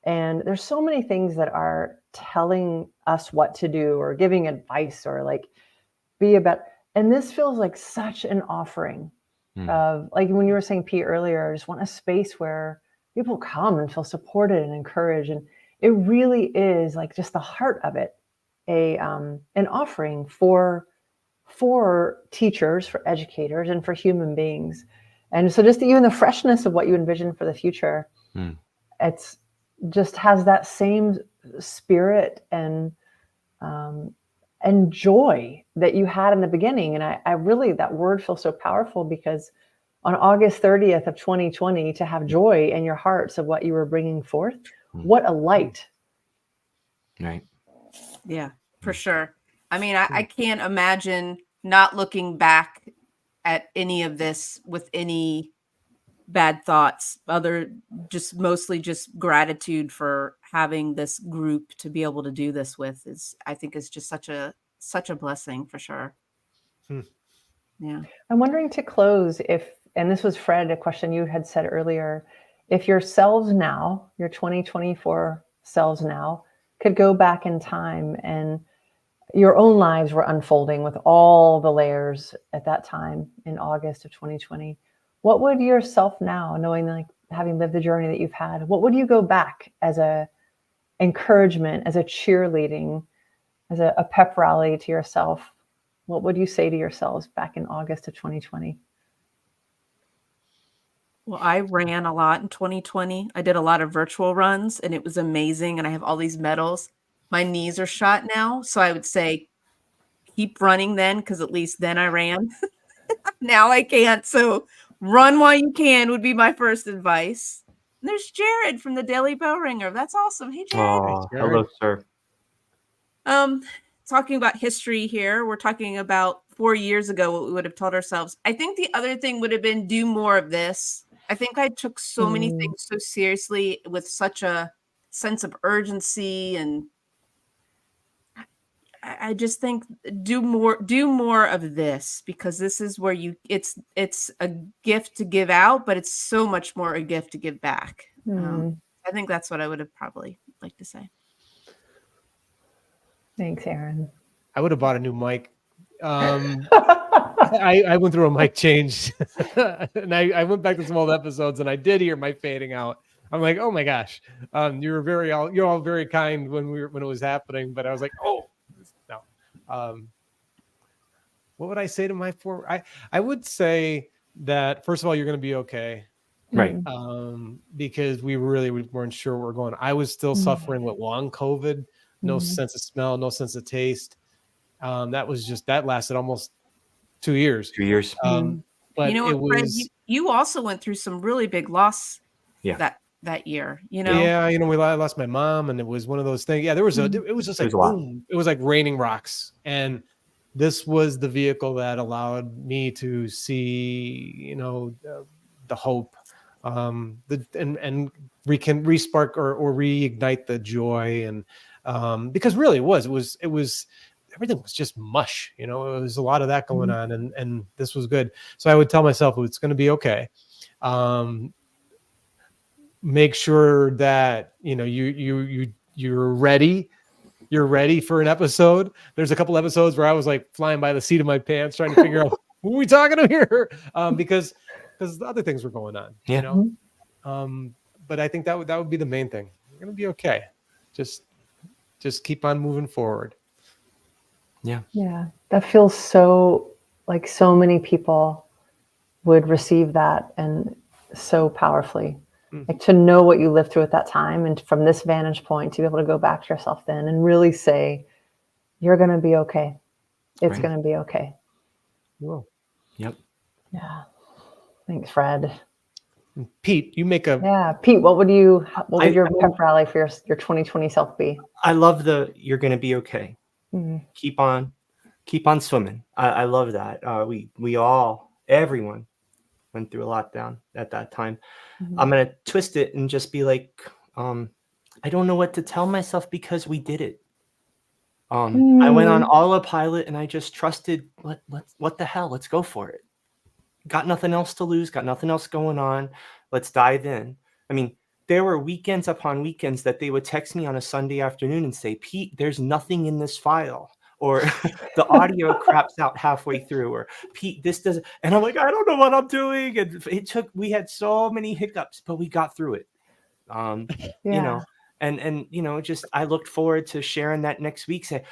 And there's so many things that are telling us what to do or giving advice or like be about. And this feels like such an offering of, like when you were saying, Pete, earlier, I just want a space where people come and feel supported and encouraged. And it really is like just the heart of it, an offering for teachers, for educators, and for human beings. And so just even the freshness of what you envision for the future, it's just has that same spirit and joy that you had in the beginning. And I really, that word feels so powerful because on August 30th of 2020, to have joy in your hearts of what you were bringing forth, what a light. Right. Yeah, for sure. I mean, I can't imagine not looking back at any of this with any bad thoughts, mostly just gratitude for having this group to be able to do this with I think is just such a blessing for sure. Yeah. I'm wondering to close and this was Fred, a question you had said earlier, if your 2024 selves now could go back in time and your own lives were unfolding with all the layers at that time in August of 2020, what would yourself now, knowing like having lived the journey that you've had, what would you go back as a encouragement, as a cheerleading, as a pep rally to yourself? What would you say to yourselves back in August of 2020? Well, I ran a lot in 2020. I did a lot of virtual runs and it was amazing. And I have all these medals. My knees are shot now. So I would say keep running then, because at least then I ran. Now I can't. So run while you can would be my first advice. And there's Jared from the Daily Bell Ringer. That's awesome. Hey, Jared. Oh, hello, sir. Talking about history here. We're talking about 4 years ago, what we would have told ourselves. I think the other thing would have been do more of this. I think I took so many things so seriously with such a sense of urgency, and I just think do more of this, because this is where it's a gift to give out, but it's so much more a gift to give back. I think that's what I would have probably liked to say. Thanks, Aaron. I would have bought a new mic. I went through a mic change, and I went back to some old episodes, and I did hear my fading out. I'm like, oh my gosh, you're all very kind when it was happening, but I was like, oh no. What would I say to my former? I would say that first of all, you're going to be okay. Right. Because we really weren't sure where we're going. I was still suffering with long COVID, no sense of smell, no sense of taste. That lasted almost 2 years. 2 years. But you know what, Fred, you also went through some really big loss that year, you know? Yeah, I lost my mom, and it was one of those things. Yeah, it was just like boom. It was like raining rocks. And this was the vehicle that allowed me to see, the hope. And we can respark or reignite the joy, and because really it was everything was just mush, it was a lot of that going on, and this was good. So I would tell myself it's going to be okay. Make sure that you're ready. You're ready for an episode. There's a couple episodes where I was like flying by the seat of my pants trying to figure out who are we talking to here, because the other things were going on, but I think that would be the main thing. We're going to be okay. Just keep on moving forward. Yeah. That feels so like so many people would receive that, and so powerfully, like to know what you lived through at that time. And from this vantage point, to be able to go back to yourself then and really say, you're going to be okay. It's going to be okay. You will. Yep. Yeah. Thanks, Fred. Pete, you make a Pete, what would your pep rally for your 2020 self be? I love you're going to be okay. Keep on swimming. I love that. Everyone went through a lockdown at that time. I'm going to twist it and just be like, I don't know what to tell myself, because we did it. I went on autopilot and I just trusted, what the hell? Let's go for it. Got nothing else to lose, got nothing else going on. Let's dive in. I mean, there were weekends upon weekends that they would text me on a Sunday afternoon and say, Pete, there's nothing in this file, or the audio craps out halfway through, or Pete, this doesn't. And I'm like, I don't know what I'm doing. And we had so many hiccups, but we got through it. Just I looked forward to sharing that next week. Say,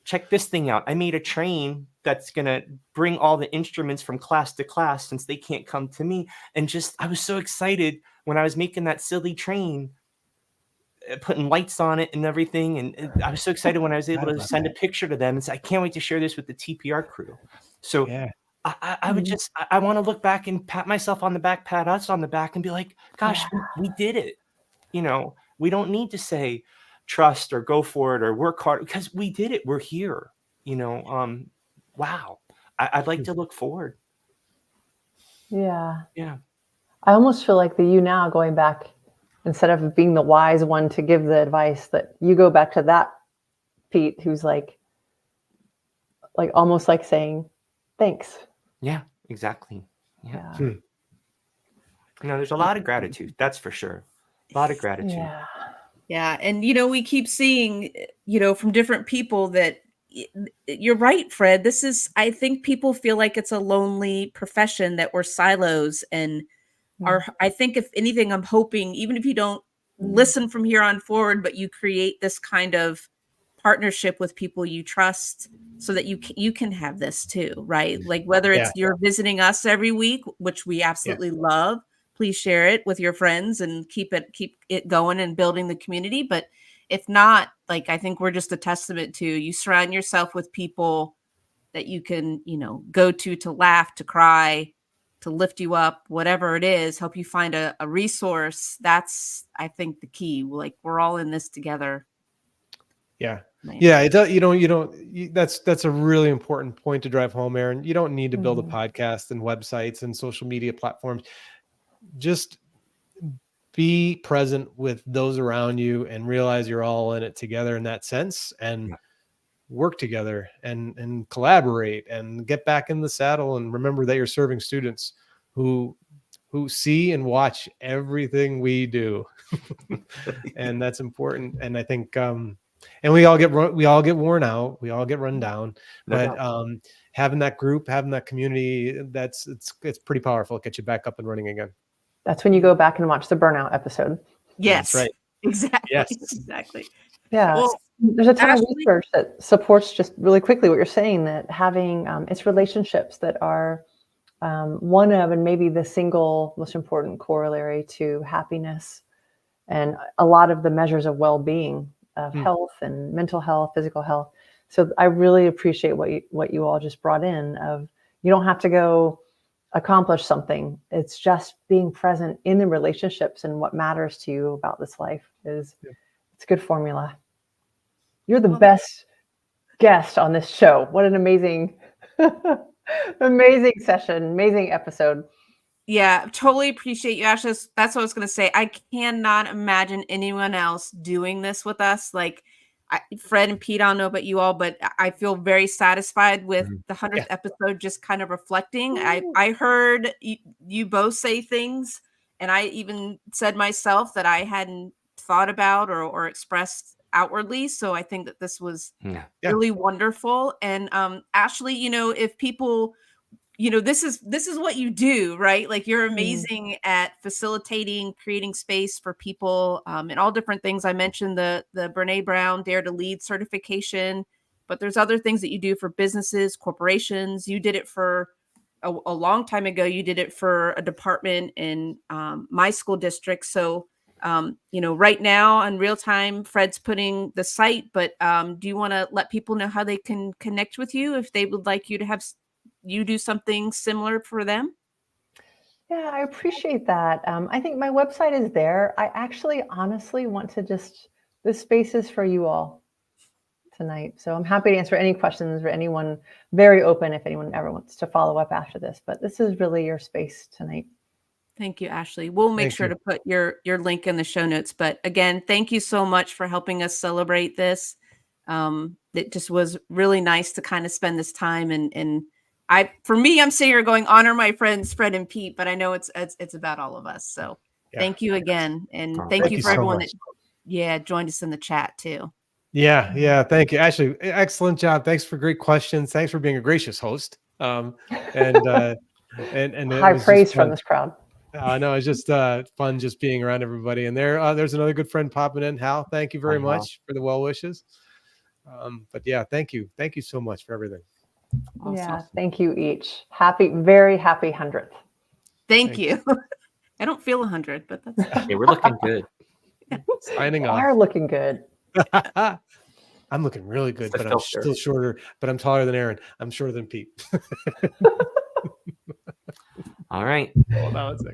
check this thing out. I made a train that's going to bring all the instruments from class to class, since they can't come to me. And I was so excited when I was making that silly train, putting lights on it and everything. And I was so excited when I was able to send a picture to them and say, I can't wait to share this with the TPR crew. So I would I want to look back and pat myself on the back, pat us on the back, and be like, gosh, we did it. We don't need to say trust or go for it or work hard, because we did it. We're here, wow. I'd like to look forward. Yeah. Yeah. I almost feel like you now going back, instead of being the wise one to give the advice, that you go back to that Pete, who's like almost like saying, thanks. Yeah, exactly. Yeah. There's a lot of gratitude. That's for sure. A lot of gratitude. Yeah. And, we keep seeing, from different people that you're right, Fred. I think people feel like it's a lonely profession, that we're silos, and I think if anything, I'm hoping, even if you don't listen from here on forward, but you create this kind of partnership with people you trust, so that you can have this too, right? Like whether it's you're visiting us every week, which we absolutely love. Please share it with your friends and keep it going and building the community. But if not, I think we're just a testament to you surround yourself with people that you can, go to laugh, to cry, to lift you up, whatever it is, help you find a resource. That's, I think, the key. We're all in this together. Yeah. Nice. Yeah. That's a really important point to drive home, Aaron. You don't need to build a podcast and websites and social media platforms. Just be present with those around you and realize you're all in it together in that sense, and work together and collaborate and get back in the saddle. And remember that you're serving students who see and watch everything we do. And that's important. And I think, and we all get worn out, we all get run down, but having that group, having that community, it's pretty powerful. It gets you back up and running again. That's when you go back and watch the burnout episode. Yes. That's right. Exactly. Yes. Exactly. Yeah. Well, there's a ton of Ashley- research that supports, just really quickly, what you're saying, that having it's relationships that are one of, and maybe the single most important corollary to happiness and a lot of the measures of well-being, of health and mental health, physical health. So I really appreciate what you all just brought in, of you don't have to go accomplish something. It's just being present in the relationships, and what matters to you about this life it's a good formula. You're the best guest on this show. What an amazing, amazing session, amazing episode. Yeah, totally appreciate you, Ashley. That's what I was going to say. I cannot imagine anyone else doing this with us. Like Fred and Pete, I don't know about you all, but I feel very satisfied with the 100th episode, just kind of reflecting. I heard you both say things, and I even said myself that I hadn't thought about or expressed outwardly. So I think that this was really wonderful. And Ashley, if people, this is what you do, right? Like, you're amazing at facilitating, creating space for people, and all different things. I mentioned the Brene Brown Dare to Lead certification, but there's other things that you do for businesses, corporations. You did it for a long time ago. You did it for a department in my school district. So, right now in real time, Fred's putting the site, but do you want to let people know how they can connect with you if they would like you to have you do something similar for them? Yeah, I appreciate that. I think my website is there. I actually honestly want to this space is for you all tonight. So I'm happy to answer any questions, or anyone, very open if anyone ever wants to follow up after this, but this is really your space tonight. Thank you, Ashley. We'll make sure to put your link in the show notes. But again, thank you so much for helping us celebrate this. It just was really nice to kind of spend this time, and for me, I'm sitting here going, honor my friends Fred and Pete, but I know it's about all of us. So thank you again, and thank you for everyone that joined us in the chat too. Yeah, thank you, Ashley. Excellent job. Thanks for great questions. Thanks for being a gracious host. And High praise from this crowd. No, it's just fun just being around everybody. And there's another good friend popping in. Hal, thank you very much for the well wishes. But yeah, thank you so much for everything. Awesome. Yeah, thank you each. Very happy 100th. Thank you. I don't feel 100, but that's we're looking good. Signing off. You are looking good. I'm looking really good, but I'm still shorter. But I'm taller than Aaron. I'm shorter than Pete. All right. Hold on a second.